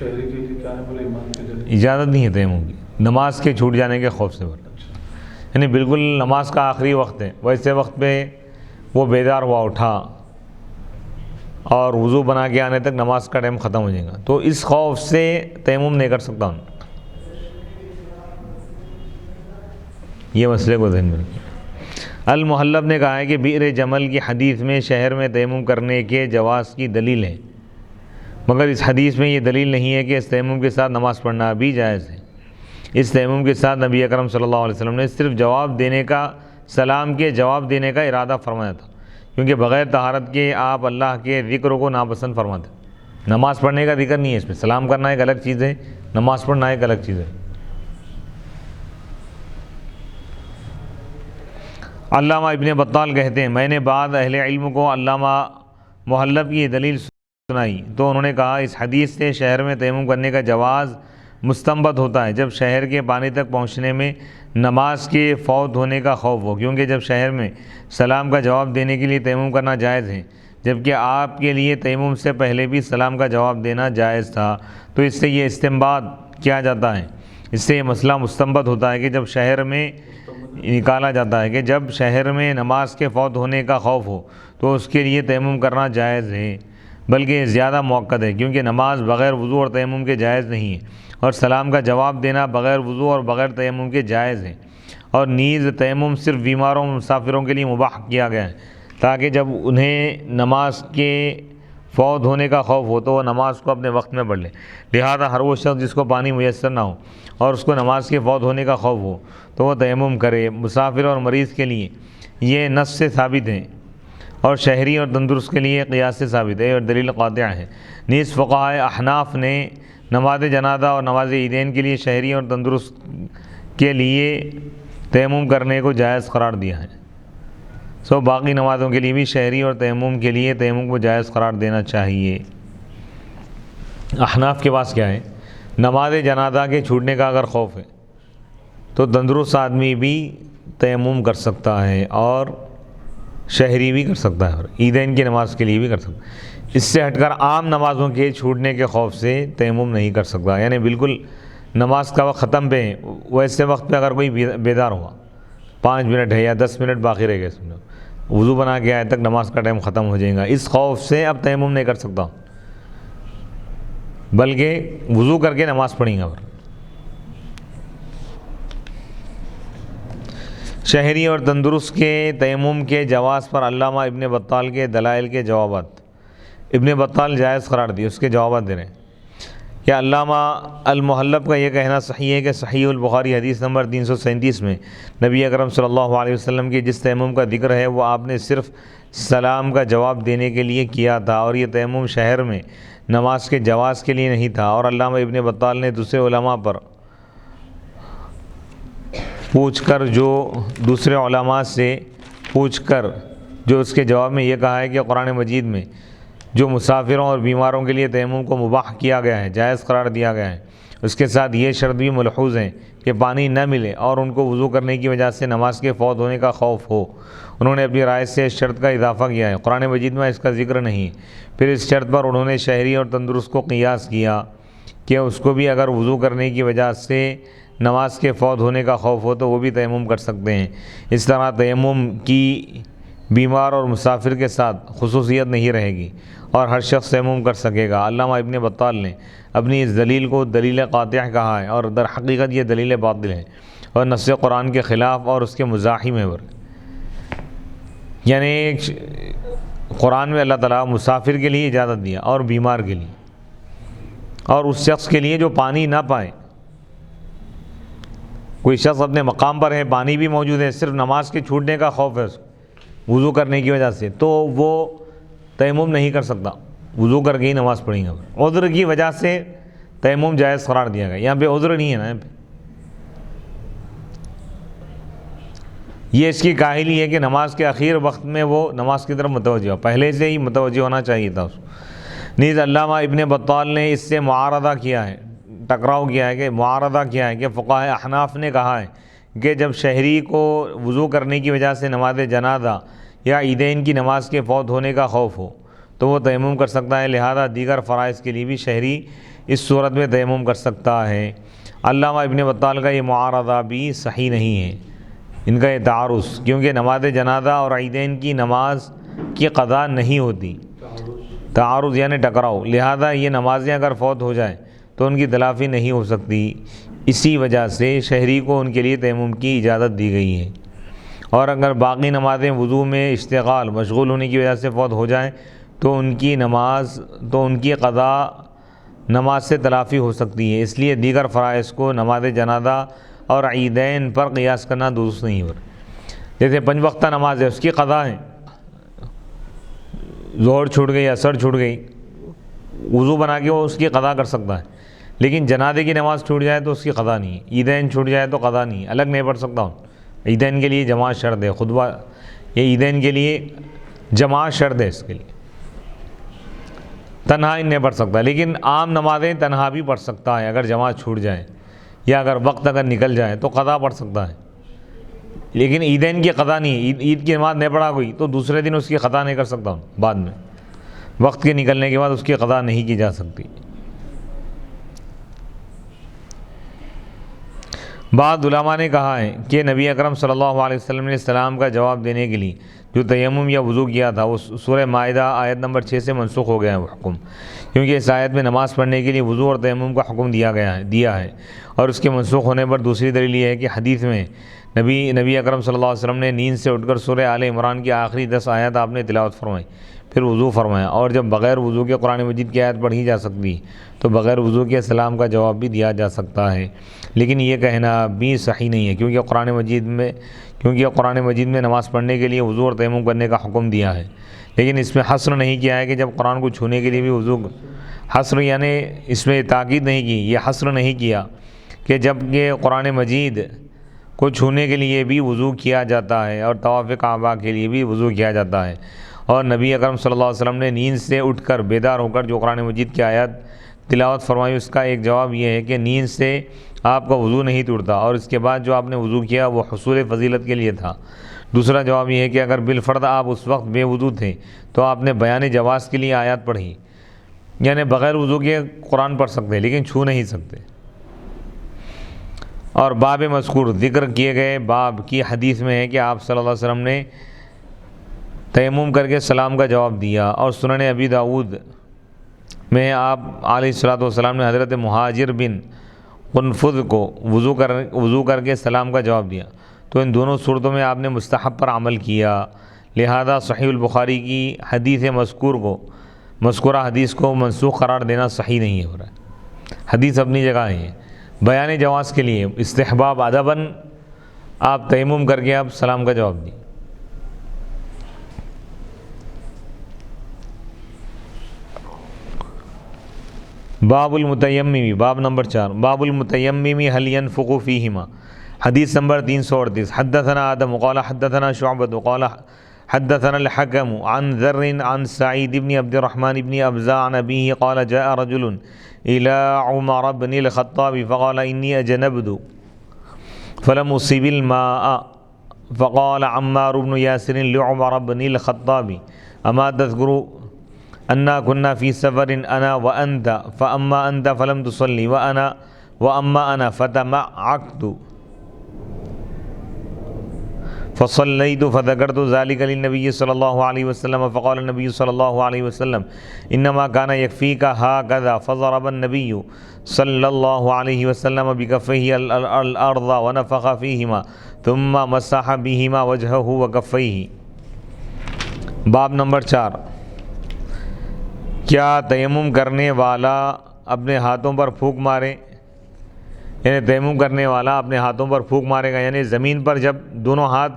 شہری کے لیے کیا ہے بولے ایمان کے ذریعے اجازت نہیں ہے تیمم کی، نماز کے چھوٹ جانے کے خوف سے بولے، یعنی بالکل نماز کا آخری وقت ہے، ویسے وقت پہ وہ بیدار ہوا، اٹھا اور وضو بنا کے آنے تک نماز کا ٹائم ختم ہو جائے گا، تو اس خوف سے تیمم نہیں کر سکتا ہوں۔ یہ مسئلے کو ذہن میں رکھیں۔ المحلب نے کہا ہے کہ بئر جمل کی حدیث میں شہر میں تیمم کرنے کے جواز کی دلیل ہے، مگر اس حدیث میں یہ دلیل نہیں ہے کہ اس تیمم کے ساتھ نماز پڑھنا بھی جائز ہے۔ اس تیمم کے ساتھ نبی اکرم صلی اللہ علیہ وسلم نے صرف جواب دینے کا، سلام کے جواب دینے کا ارادہ فرمایا تھا، کیونکہ بغیر طہارت کے آپ اللہ کے ذکر کو ناپسند فرماتے۔ نماز پڑھنے کا ذکر نہیں ہے اس میں، سلام کرنا ایک الگ چیز ہے، نماز پڑھنا ایک الگ چیز ہے۔ علامہ ابن بطال کہتے ہیں میں نے بعض اہل علم کو علامہ محلب کی یہ دلیل سنائی تو انہوں نے کہا اس حدیث سے شہر میں تیمم کرنے کا جواز مستنبط ہوتا ہے جب شہر کے پانی تک پہنچنے میں نماز کے فوت ہونے کا خوف ہو، کیونکہ جب شہر میں سلام کا جواب دینے کے لیے تیمم کرنا جائز ہے، جبکہ آپ کے لیے تیمم سے پہلے بھی سلام کا جواب دینا جائز تھا، تو اس سے یہ استنباط کیا جاتا ہے، اس سے یہ مسئلہ مستنبط ہوتا ہے کہ جب شہر میں نکالا جاتا ہے کہ جب شہر میں نماز کے فوت ہونے کا خوف ہو تو اس کے لیے تیمم کرنا جائز ہے، بلکہ یہ زیادہ موقت ہے، کیونکہ نماز بغیر وضو اور تیمم کے جائز نہیں ہے، اور سلام کا جواب دینا بغیر وضو اور بغیر تیمم کے جائز ہے، اور نیز تیمم صرف بیماروں اور مسافروں کے لیے مباح کیا گیا ہے تاکہ جب انہیں نماز کے فوت ہونے کا خوف ہو تو وہ نماز کو اپنے وقت میں پڑھ لیں۔ لہذا ہر وہ شخص جس کو پانی میسر نہ ہو اور اس کو نماز کے فوت ہونے کا خوف ہو تو وہ تیمم کرے۔ مسافر اور مریض کے لیے یہ نص سے ثابت ہے، اور شہری اور تندرست کے لیے قیاس سے ثابت ہے اور دلیل قاطع ہے۔ نیز فقہائے احناف نے نماز جنازہ اور نماز عیدین کے لیے شہری اور تندرست کے لیے تیمم کرنے کو جائز قرار دیا ہے، باقی نمازوں کے لیے بھی شہری اور تیمم کے لیے تیمم کو جائز قرار دینا چاہیے۔ احناف کے پاس کیا ہے، نماز جنازہ کے چھوٹنے کا اگر خوف ہے تو تندرست آدمی بھی تیمم کر سکتا ہے اور شہری بھی کر سکتا ہے، اور عیدین کی نماز کے لیے بھی کر سکتا ہے۔ اس سے ہٹ کر عام نمازوں کے چھوٹنے کے خوف سے تیمم نہیں کر سکتا، یعنی بالکل نماز کا وقت ختم پہ ہے، ویسے وقت پہ اگر کوئی بیدار ہوا 5 منٹ ہے یا 10 منٹ باقی رہ گئے، سمجھو وضو بنا کے آئے تک نماز کا ٹائم ختم ہو جائے گا، اس خوف سے اب تیمم نہیں کر سکتا، بلکہ وضو کر کے نماز پڑھیں گا۔ شہری اور تندرست کے تیمم کے جواز پر علامہ ابن بطال کے دلائل کے جوابات، ابن بطال جائز قرار دی، اس کے جوابات دے رہے ہیں کہ علامہ المحلب کا یہ کہنا صحیح ہے کہ صحیح البخاری حدیث نمبر 337 میں نبی اکرم صلی اللہ علیہ وسلم کی جس تیمم کا ذکر ہے وہ آپ نے صرف سلام کا جواب دینے کے لیے کیا تھا، اور یہ تیمم شہر میں نماز کے جواز کے لیے نہیں تھا۔ اور علامہ ابن بطال نے دوسرے علماء پر پوچھ کر جو اس کے جواب میں یہ کہا ہے کہ قرآن مجید میں جو مسافروں اور بیماروں کے لیے تیمم کو مباح کیا گیا ہے، جائز قرار دیا گیا ہے، اس کے ساتھ یہ شرط بھی ملحوظ ہے کہ پانی نہ ملے اور ان کو وضو کرنے کی وجہ سے نماز کے فوت ہونے کا خوف ہو۔ انہوں نے اپنی رائے سے اس شرط کا اضافہ کیا ہے، قرآن مجید میں اس کا ذکر نہیں۔ پھر اس شرط پر انہوں نے شہری اور تندرست کو قیاس کیا کہ اس کو بھی اگر وضو کرنے کی وجہ سے نماز کے فوت ہونے کا خوف ہو تو وہ بھی تیمم کر سکتے ہیں۔ اس طرح تیمم کی بیمار اور مسافر کے ساتھ خصوصیت نہیں رہے گی اور ہر شخص تیمم کر سکے گا۔ علامہ ابن بطال نے اپنی اس دلیل کو دلیل قاطع کہا ہے، اور در حقیقت یہ دلیل باطل ہے اور نص قرآن کے خلاف اور اس کے مزاحم ہے۔ یعنی قرآن میں اللہ تعالیٰ مسافر کے لیے اجازت دیا اور بیمار کے لیے، اور اس شخص کے لیے جو پانی نہ پائے، کوئی شخص اپنے مقام پر ہے، پانی بھی موجود ہے، صرف نماز کے چھوٹنے کا خوف ہے وضو کرنے کی وجہ سے، تو وہ تیمم نہیں کر سکتا، وضو کر کے ہی نماز پڑھیں گا۔ عذر کی وجہ سے تیمم جائز قرار دیا گیا، یہاں پہ عذر نہیں ہے نا، یہاں پہ یہ اس کی کاہلی ہے کہ نماز کے اخیر وقت میں وہ نماز کی طرف متوجہ ہو، پہلے سے ہی متوجہ ہونا چاہیے تھا اس کو۔ نیز علامہ ابن بطال نے اس سے معارضہ کیا ہے، ٹکراؤ کیا ہے، کہ معارضہ کیا ہے کہ فقہائے احناف نے کہا ہے کہ جب شہری کو وضو کرنے کی وجہ سے نماز جنازہ یا عیدین کی نماز کے فوت ہونے کا خوف ہو تو وہ تیمم کر سکتا ہے، لہذا دیگر فرائض کے لیے بھی شہری اس صورت میں تیمم کر سکتا ہے۔ علامہ ابن بطال کا یہ معارضہ بھی صحیح نہیں ہے، ان کا یہ تعارض، کیونکہ نماز جنازہ اور عیدین کی نماز کی قضا نہیں ہوتی، تعارض یعنی ٹکراؤ، لہذا یہ نمازیں اگر فوت ہو جائیں تو ان کی تلافی نہیں ہو سکتی، اسی وجہ سے شہری کو ان کے لیے تیمم کی اجازت دی گئی ہے۔ اور اگر باقی نمازیں وضو میں اشتغال مشغول ہونے کی وجہ سے فوت ہو جائیں تو ان کی قضا نماز سے تلافی ہو سکتی ہے، اس لیے دیگر فرائض کو نماز جنازہ اور عیدین پر قیاس کرنا درست نہیں ہو رہا۔ جیسے 5 وقتہ نماز ہے، اس کی قضا ہے، ظہر چھوٹ گئی، عصر چھوٹ گئی، وضو بنا کے وہ اس کی قضا کر سکتا ہے، لیکن جنازے کی نماز چھوٹ جائے تو اس کی قضا نہیں ہے، عیدین چھوٹ جائے تو قضا نہیں ہے، الگ نہیں پڑھ سکتا ہوں۔ عیدین کے لیے جماعت شرط ہے، خطبہ یہ عیدین کے لیے جماعت شرط ہے، اس کے لیے تنہا نہیں پڑھ سکتا، لیکن عام نمازیں تنہا بھی پڑھ سکتا ہے اگر جماعت چھوٹ جائے یا اگر وقت اگر نکل جائے تو قضا پڑھ سکتا ہے، لیکن عیدین کی قضا نہیں ہے۔ عید کی نماز نہیں پڑھا کوئی تو دوسرے دن اس کی قضا نہیں کر سکتا ہوں، بعد میں وقت کے نکلنے کے بعد اس کی قضا نہیں کی جا سکتی۔ بعض علماء نے کہا ہے کہ نبی اکرم صلی اللہ علیہ وسلم نے سلام کا جواب دینے کے لیے جو تیمم یا وضو کیا تھا وہ سورہ مائدہ آیت نمبر 6 سے منسوخ ہو گیا ہے وہ حکم، کیونکہ اس آیت میں نماز پڑھنے کے لیے وضو اور تیمم کا حکم دیا ہے، اور اس کے منسوخ ہونے پر دوسری دلیل یہ ہے کہ حدیث میں نبی اکرم صلی اللہ علیہ وسلم نے نیند سے اٹھ کر سورہ آل عمران کی آخری 10 آیات آپ نے تلاوت فرمائی، پھر وضو فرمایا، اور جب بغیر وضو کے قرآن مجید کی آیت پڑھی جا سکتی تو بغیر وضو کے سلام کا جواب بھی دیا جا سکتا ہے، لیکن یہ کہنا بھی صحیح نہیں ہے، کیونکہ قرآن مجید میں نماز پڑھنے کے لیے وضو اور تیمم کرنے کا حکم دیا ہے، لیکن اس میں حصر نہیں کیا ہے کہ جب قرآن کو چھونے کے لیے بھی وضو، حصر یعنی اس میں تاکید نہیں کی، یہ حصر نہیں کیا کہ جب کہ قرآن مجید کو چھونے کے لیے بھی وضو کیا جاتا ہے اور طواف کعبہ کے لیے بھی وضو کیا جاتا ہے، اور نبی اکرم صلی اللہ علیہ وسلم نے نیند سے اٹھ کر بیدار ہو کر جو قرآن مجید کی آیات تلاوت فرمائی، اس کا ایک جواب یہ ہے کہ نیند سے آپ کا وضو نہیں ٹوٹتا، اور اس کے بعد جو آپ نے وضو کیا وہ حصول فضیلت کے لیے تھا۔ دوسرا جواب یہ ہے کہ اگر بالفرض آپ اس وقت بے وضو تھے تو آپ نے بیان جواز کے لیے آیات پڑھی، یعنی بغیر وضو کے قرآن پڑھ سکتے لیکن چھو نہیں سکتے۔ اور باب مذکور ذکر کیے گئے باب کی حدیث میں ہے کہ آپ صلی اللہ علیہ وسلم نے تیمم کر کے سلام کا جواب دیا، اور سنن ابی داؤد میں آپ علیہ الصلوۃ والسلام نے حضرت مہاجر بن قنفذ کو وضو کر کے سلام کا جواب دیا، تو ان دونوں صورتوں میں آپ نے مستحب پر عمل کیا، لہذا صحیح البخاری کی حدیث مذکورہ حدیث کو منسوخ قرار دینا صحیح نہیں ہو رہا ہے۔ حدیث اپنی جگہ ہے، بیان جواز کے لیے استحباب ادباً آپ تیمم کر کے آپ سلام کا جواب دیں۔ باب المتیمم، باب نمبر 4، باب المتیمم هل ينفق فيهما، حدیث نمبر 338۔ حدثنا آدم قال حدثنا شعبة قال حدثنا الحكم عن ذر عن سعيد بن عبد الرحمن بن أبزة عن أبيه قال جاء رجل إلى عمر بن الخطاب فقال إني أجنبت فلم أصب الماء، فقال عمار بن ياسر لعمر بن الخطاب أما تذكر أنا كنا في سفر أنا وأنت فأما أنت فلم تصلي وأما أنا فتمعكت فصليت فذكرت ذلك للنبي صلى الله عليه وسلم فقال النبي صلى الله عليه وسلم إنما كان يكفيك هكذا، فضرب النبي صلى الله عليه وسلم بكفيه الأرض ونفخ فيهما ثم مسح بهما وجهه وكفيه۔ باب نمبر 4، کیا تیمم کرنے والا اپنے ہاتھوں پر پھونک مارے، یعنی تیمم کرنے والا اپنے ہاتھوں پر پھونک مارے گا، یعنی زمین پر جب دونوں ہاتھ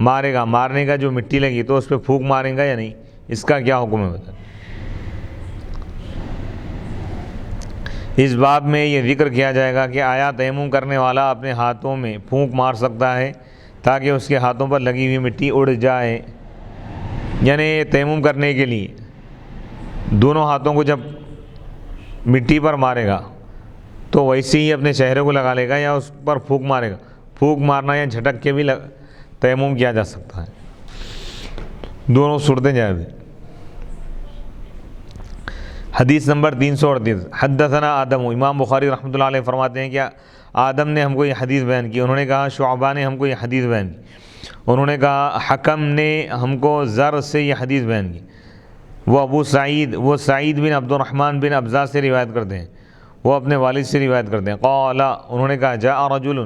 مارے گا، مارنے کا جو مٹی لگی تو اس پہ پھونک مارے گا یا نہیں، اس کا کیا حکم ہے بتا۔ اس باب میں یہ ذکر کیا جائے گا کہ آیا تیمم کرنے والا اپنے ہاتھوں میں پھونک مار سکتا ہے تاکہ اس کے ہاتھوں پر لگی ہوئی مٹی اڑ جائے، یعنی تیمم کرنے کے لیے دونوں ہاتھوں کو جب مٹی پر مارے گا تو ویسے ہی اپنے چہرے کو لگا لے گا یا اس پر پھونک مارے گا، پھونک مارنا یا جھٹک کے بھی تیمم کیا جا سکتا ہے، دونوں صورتیں جائز ہیں۔ حدیث نمبر 338 حدثنا آدم، امام بخاری رحمۃ اللہ علیہ فرماتے ہیں کہ آدم نے ہم کو یہ حدیث بیان کی. انہوں نے کہا شعبہ نے ہم کو یہ حدیث بیان کی. انہوں نے کہا حکم نے ہم کو زر سے یہ حدیث بیان کی. وہ سعید بن عبد الرحمن بن ابزا سے روایت کرتے ہیں، وہ اپنے والد سے روایت کرتے ہیں. قال، انہوں نے کہا جاء رجل،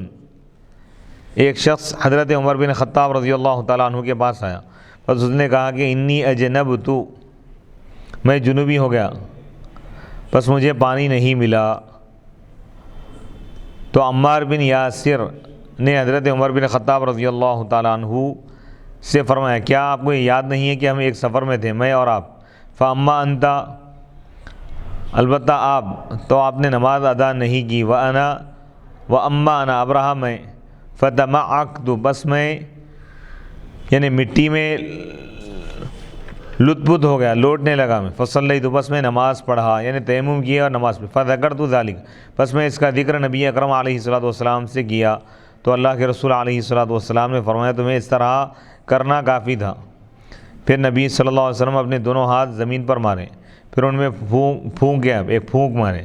ایک شخص حضرت عمر بن خطاب رضی اللہ تعالیٰ عنہ کے پاس آیا. بس اس نے کہا کہ انی اجنبت، میں جنوبی ہو گیا، بس مجھے پانی نہیں ملا. تو عمار بن یاسر نے حضرت عمر بن خطاب رضی اللہ تعالیٰ عنہ سے فرمایا کیا آپ کو یہ یاد نہیں ہے کہ ہم ایک سفر میں تھے، میں اور آپ؟ فاما انت، البتہ آپ، تو آپ نے نماز ادا نہیں کی. واما انا، اب رہا میں. فتمعکت، بس میں یعنی مٹی میں لطف ہو گیا، لوٹنے لگا میں. فصلیت، بس میں نماز پڑھا، یعنی تیمم کیا اور نماز پڑھی. فذکرت ذلک، بس میں اس کا ذکر نبی اکرم علیہ الصلوۃ والسلام سے کیا. تو اللہ کے رسول علیہ الصلوۃ والسلام نے فرمایا تمہیں اس طرح کرنا کافی تھا. پھر نبی صلی اللہ علیہ وسلم اپنے دونوں ہاتھ زمین پر مارے، پھر ان میں پھونک گیا، ایک پھونک مارے،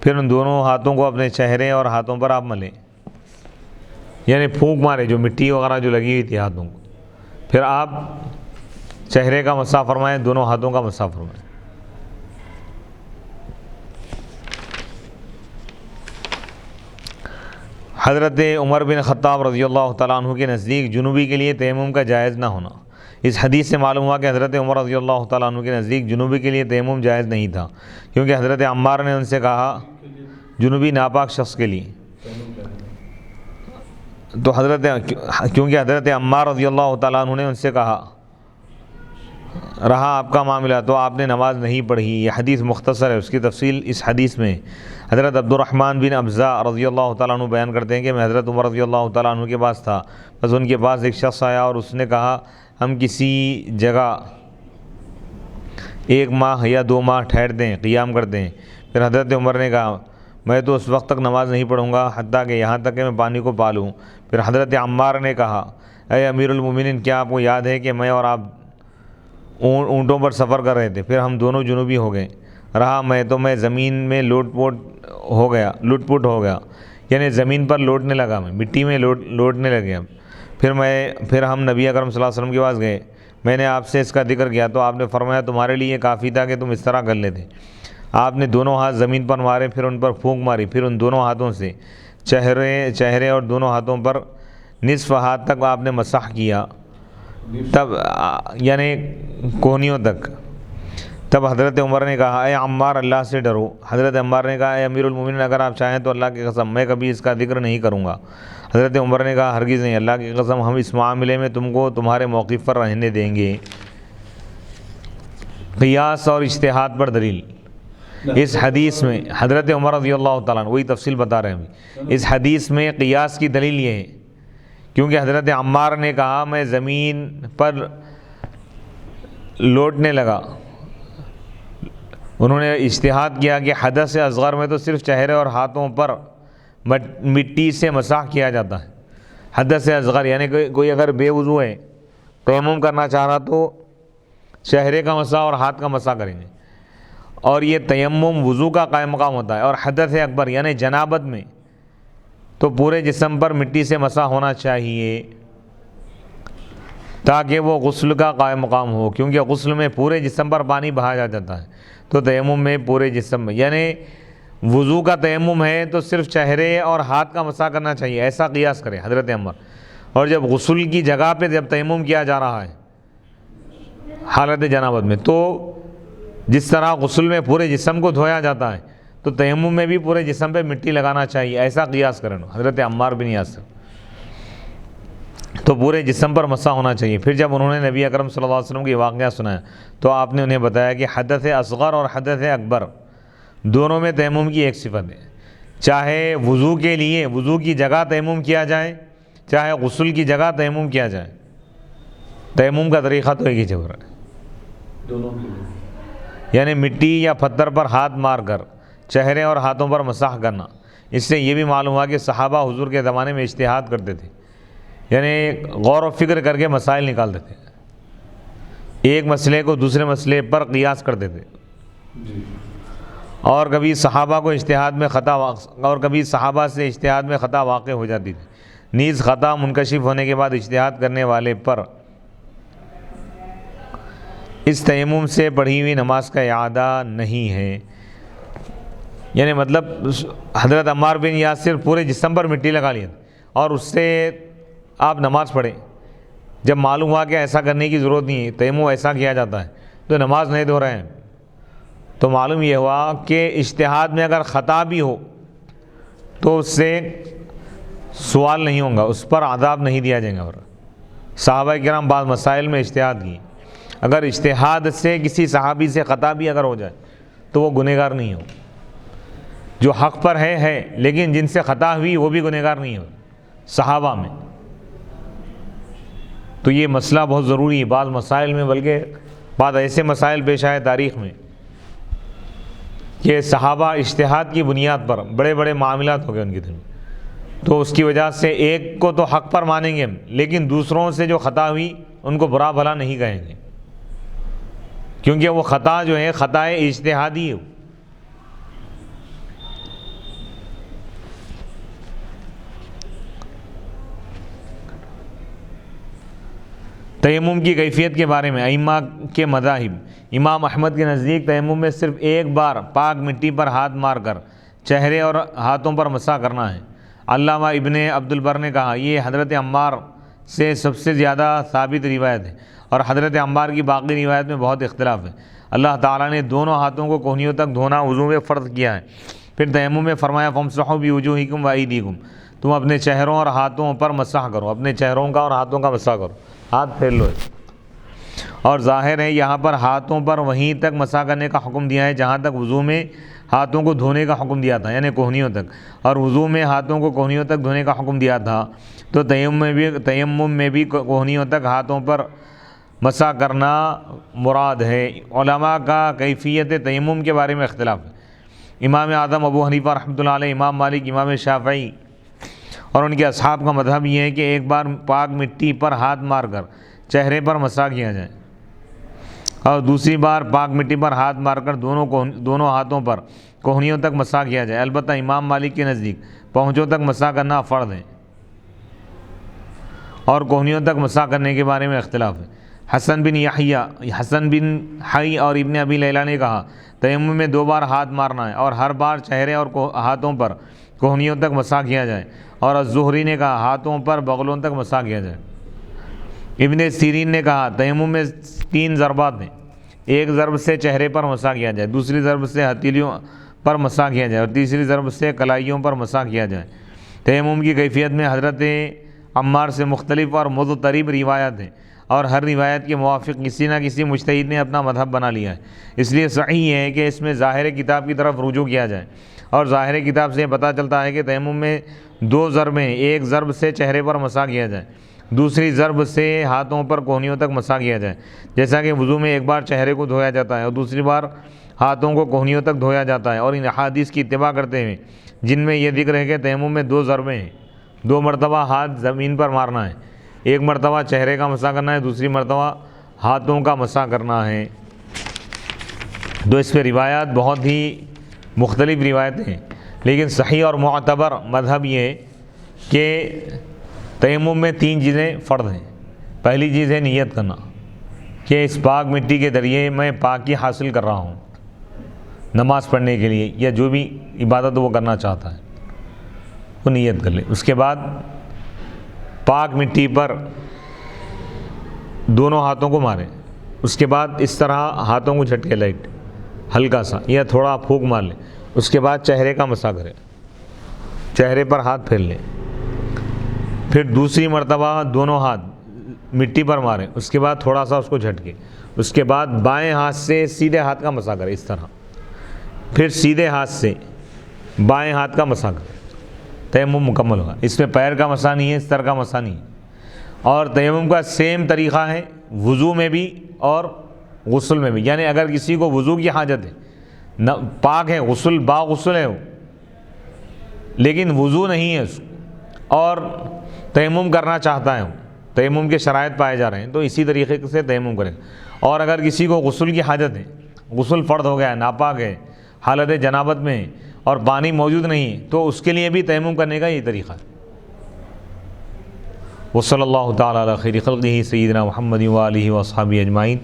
پھر ان دونوں ہاتھوں کو اپنے چہرے اور ہاتھوں پر آپ ملے، یعنی پھونک مارے جو مٹی وغیرہ جو لگی ہوئی تھی ہاتھوں کو. پھر آپ چہرے کا مسح فرمائیں، دونوں ہاتھوں کا مسح فرمائیں. حضرت عمر بن خطاب رضی اللہ تعالیٰ عنہ کے نزدیک جنوبی کے لیے تیمم کا جائز نہ ہونا. اس حدیث سے معلوم ہوا کہ حضرت عمر رضی اللہ تعالیٰ عنہ کے نزدیک جنوبی کے لیے تیمم جائز نہیں تھا، کیونکہ حضرت عمار نے ان سے کہا جنوبی ناپاک شخص کے لیے. تو کیونکہ حضرت عمار رضی اللہ تعالیٰ عنہ نے ان سے کہا رہا آپ کا معاملہ تو آپ نے نماز نہیں پڑھی. یہ حدیث مختصر ہے، اس کی تفصیل اس حدیث میں. حضرت عبد الرحمن بن ابزا رضی اللہ تعالیٰ عنہ بیان کرتے ہیں کہ میں حضرت عمر رضی اللہ تعالیٰ عنہ کے پاس تھا، بس ان کے پاس ایک شخص آیا اور اس نے کہا ہم کسی جگہ 1 ماہ یا 2 ماہ ٹھہرتے ہیں، قیام کرتے ہیں. پھر حضرت عمر نے کہا میں تو اس وقت تک نماز نہیں پڑھوں گا حتیٰ کہ یہاں تک کہ میں پانی کو پالوں. پھر حضرت عمار نے کہا اے امیر المومنین، کیا آپ کو یاد ہے کہ میں اور آپ اونٹوں پر سفر کر رہے تھے، پھر ہم دونوں جنوبی ہو گئے. رہا میں زمین میں لوٹ پوٹ ہو گیا، یعنی زمین پر لوٹنے لگا، میں مٹی میں لوٹنے لگ گیا. پھر ہم نبی اکرم صلی اللہ علیہ وسلم کے پاس گئے، میں نے آپ سے اس کا ذکر کیا تو آپ نے فرمایا تمہارے لیے یہ کافی تھا کہ تم اس طرح کر لیتے. آپ نے دونوں ہاتھ زمین پر مارے، پھر ان پر پھونک ماری، پھر ان دونوں ہاتھوں سے چہرے اور دونوں ہاتھوں پر نصف ہاتھ تک آپ نے مسح کیا، تب یعنی کوہنیوں تک. تب حضرت عمر نے کہا اے عمار اللہ سے ڈرو. حضرت عمار نے کہا اے امیر المومنین اگر آپ چاہیں تو اللہ کی قسم میں کبھی اس کا ذکر نہیں کروں گا. حضرت عمر نے کہا ہرگز نہیں، اللہ کی قسم ہم اس معاملے میں تم کو تمہارے موقف پر رہنے دیں گے. قیاس اور اجتہاد پر دلیل. اس حدیث میں حضرت عمر رضی اللہ تعالیٰ عنہ وہی تفصیل بتا رہے ہیں. اس حدیث میں قیاس کی دلیل یہ ہے کیونکہ حضرت عمار نے کہا میں زمین پر لوٹنے لگا. انہوں نے اجتہاد کیا کہ حدث اصغر میں تو صرف چہرے اور ہاتھوں پر مٹی سے مسح کیا جاتا ہے. حدث اصغر یعنی کوئی اگر بے وضو ہے، تیمم کرنا چاہ رہا تو چہرے کا مسح اور ہاتھ کا مسح کریں گے، اور یہ تیمم وضو کا قائم مقام ہوتا ہے. اور حدث اکبر یعنی جنابت میں تو پورے جسم پر مٹی سے مسح ہونا چاہیے تاکہ وہ غسل کا قائم مقام ہو، کیونکہ غسل میں پورے جسم پر پانی بہایا جاتا ہے، تو تیمم میں پورے جسم میں، یعنی وضو کا تیمم ہے تو صرف چہرے اور ہاتھ کا مسح کرنا چاہیے، ایسا قیاس کرے حضرت عمر. اور جب غسل کی جگہ پہ جب تیمم کیا جا رہا ہے حالت جنابت میں، تو جس طرح غسل میں پورے جسم کو دھویا جاتا ہے تو تیمم میں بھی پورے جسم پہ مٹی لگانا چاہیے، ایسا قیاس کریں حضرت عمار بن یاسر. تو پورے جسم پر مسح ہونا چاہیے. پھر جب انہوں نے نبی اکرم صلی اللہ علیہ وسلم کی واقعہ سنایا تو آپ نے انہیں بتایا کہ حدث اصغر اور حدث اکبر دونوں میں تیمم کی ایک صفت ہے، چاہے وضو کے لیے وضو کی جگہ تیمم کیا جائے، چاہے غسل کی جگہ تیمم کیا جائے، تیمم کا طریقہ تو ایک ہی جبر ہے دونوں کے لیے. یعنی مٹی یا پتھر پر ہاتھ مار کر چہرے اور ہاتھوں پر مسح کرنا. اس سے یہ بھی معلوم ہوا کہ صحابہ حضور کے زمانے میں اجتہاد کرتے تھے، یعنی غور و فکر کر کے مسائل نکالتے تھے، ایک مسئلے کو دوسرے مسئلے پر قیاس کرتے تھے. جی اور کبھی صحابہ کو اجتہاد میں خطا اور کبھی صحابہ سے اجتہاد میں خطا واقع ہو جاتی تھی، نیز خطا منکشف ہونے کے بعد اجتہاد کرنے والے پر اس تیمم سے پڑھی ہوئی نماز کا اعادہ نہیں ہے۔ یعنی مطلب حضرت عمار بن یاسر پورے جسم پر مٹی لگا لیا اور اس سے آپ نماز پڑھیں، جب معلوم ہوا کہ ایسا کرنے کی ضرورت نہیں ہے، تیمم ایسا کیا جاتا ہے، تو نماز نہیں دھو رہے ہیں، تو معلوم یہ ہوا کہ اجتہاد میں اگر خطا بھی ہو تو اس سے سوال نہیں ہوگا، اس پر عذاب نہیں دیا جائے گا۔ اور صحابہ کرام بعض مسائل میں اجتہاد کی، اگر اجتہاد سے کسی صحابی سے خطا بھی اگر ہو جائے تو وہ گنہگار نہیں ہو، جو حق پر ہے، لیکن جن سے خطا ہوئی وہ بھی گنہگار نہیں ہو صحابہ میں۔ تو یہ مسئلہ بہت ضروری ہے بعض مسائل میں، بلکہ بعض ایسے مسائل پیش آئے تاریخ میں کہ صحابہ اجتہاد کی بنیاد پر بڑے بڑے معاملات ہو گئے ان کی طرف، تو اس کی وجہ سے ایک کو تو حق پر مانیں گے ہم، لیکن دوسروں سے جو خطا ہوئی ان کو برا بھلا نہیں کہیں گے، کیونکہ وہ خطا جو ہے خطا اجتہادی ہے۔ تیمم کی کیفیت کے بارے میں ائمہ کے مذاہب: امام احمد کے نزدیک تیمم میں صرف ایک بار پاک مٹی پر ہاتھ مار کر چہرے اور ہاتھوں پر مسح کرنا ہے۔ علامہ ابن عبد البر نے کہا یہ حضرت عمار سے سب سے زیادہ ثابت روایت ہے، اور حضرت عمار کی باقی روایت میں بہت اختلاف ہے۔ اللہ تعالیٰ نے دونوں ہاتھوں کو کہنیوں تک دھونا وضو میں فرض کیا ہے۔ پھر تیمم میں فرمایا فامسحوا بوجوہکم وایدیکم، تم اپنے چہروں اور ہاتھوں پر مسح کرو، اپنے چہروں کا اور ہاتھوں کا مسح کرو، ہاتھ پھیر لو۔ اور ظاہر ہے یہاں پر ہاتھوں پر وہیں تک مسح کرنے کا حکم دیا ہے جہاں تک وضو میں ہاتھوں کو دھونے کا حکم دیا تھا، یعنی کوہنیوں تک، اور وضو میں ہاتھوں کو کوہنیوں تک دھونے کا حکم دیا تھا، تو تیمم میں بھی کوہنیوں تک ہاتھوں پر مسح کرنا مراد ہے۔ علماء کا کیفیت تیمم کے بارے میں اختلاف ہے۔ امام اعظم ابو حنیفہ رحمۃ اللہ علیہ، امام مالک، امام شافعی اور ان کے اصحاب کا مذہب یہ ہے کہ ایک بار پاک مٹی پر ہاتھ مار کر چہرے پر مسح کیا جائے اور دوسری بار پاک مٹی پر ہاتھ مار کر دونوں ہاتھوں پر کوہنیوں تک مسح کیا جائے۔ البتہ امام مالک کے نزدیک پہنچوں تک مسح کرنا فرض ہے اور کوہنیوں تک مسح کرنے کے بارے میں اختلاف ہے۔ حسن بن حی اور ابن ابی لیلہ نے کہا تیمم میں 2 بار ہاتھ مارنا ہے اور ہر بار چہرے اور ہاتھوں پر کوہنیوں تک مسح کیا جائے، اور الزہری نے کہا ہاتھوں پر بغلوں تک مسح کیا جائے۔ ابن سیرین نے کہا تیمم میں 3 ضربات ہیں، ایک ضرب سے چہرے پر مسح کیا جائے، دوسری ضرب سے ہتھیلیوں پر مسح کیا جائے اور تیسری ضرب سے کلائیوں پر مسح کیا جائے۔ تیمم کی کیفیت میں حضرت عمار سے مختلف اور مضطرب روایات ہیں، اور ہر روایت کے موافق کسی نہ کسی مجتہد نے اپنا مذہب بنا لیا ہے، اس لیے صحیح ہے کہ اس میں ظاہر کتاب کی طرف رجوع کیا جائے، اور ظاہر کتاب سے یہ پتہ چلتا ہے کہ تیمم میں 2 ضربیں، ایک ضرب سے چہرے پر مسح کیا جائے، دوسری ضرب سے ہاتھوں پر کوہنیوں تک مسح کیا جائے، جیسا کہ وضو میں ایک بار چہرے کو دھویا جاتا ہے اور دوسری بار ہاتھوں کو کوہنیوں تک دھویا جاتا ہے۔ اور ان احادیث کی اتباع کرتے ہوئے جن میں یہ ذکر ہے کہ تیمم میں 2 ضربیں ہیں، 2 مرتبہ ہاتھ زمین پر مارنا ہے، ایک مرتبہ چہرے کا مسح کرنا ہے، دوسری مرتبہ ہاتھوں کا مسح کرنا ہے، تو اس پہ روایات بہت ہی مختلف روایتیں ہیں، لیکن صحیح اور معتبر مذہب یہ ہے کہ تیمم میں 3 چیزیں فرض ہیں۔ پہلی چیز ہے نیت کرنا کہ اس پاک مٹی کے ذریعے میں پاکی حاصل کر رہا ہوں نماز پڑھنے کے لیے، یا جو بھی عبادت وہ کرنا چاہتا ہے وہ نیت کر لے۔ اس کے بعد پاک مٹی پر دونوں ہاتھوں کو مارے، اس کے بعد اس طرح ہاتھوں کو جھٹکے لائٹ ہلکا سا یا تھوڑا پھونک مار لے، اس کے بعد چہرے کا مسح کرے، چہرے پر ہاتھ پھیر لے، پھر دوسری مرتبہ دونوں ہاتھ مٹی پر مارے، اس کے بعد تھوڑا سا اس کو جھٹکے، اس کے بعد بائیں ہاتھ سے سیدھے ہاتھ کا مسح کرے اس طرح، پھر سیدھے ہاتھ سے بائیں ہاتھ کا مسح کرے، تیمم مکمل ہوگا۔ اس میں پیر کا مسح نہیں ہے، سر کا مسح نہیں ہے۔ اور تیمم کا سیم طریقہ ہے وضو میں بھی اور غسل میں بھی، یعنی اگر کسی کو وضو کی حاجت ہے، پاک ہے، غسل باغسل ہے وہ، لیکن وضو نہیں ہے اس کو اور تیمم کرنا چاہتا ہے، تیمم کے شرائط پائے جا رہے ہیں، تو اسی طریقے سے تیمم کرے گا۔ اور اگر کسی کو غسل کی حاجت ہے غسل فرض ہو گیا ہے، ناپاک ہے، حالت جنابت میں اور پانی موجود نہیں، تو اس کے لیے بھی تیمم کرنے کا یہ طریقہ ہے۔ وصلی اللہ تعالیٰ علی خیر خلقہ سیدنا محمد و آلہ و اصحابہ اجمعین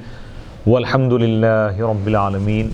والحمد للہ رب العالمین۔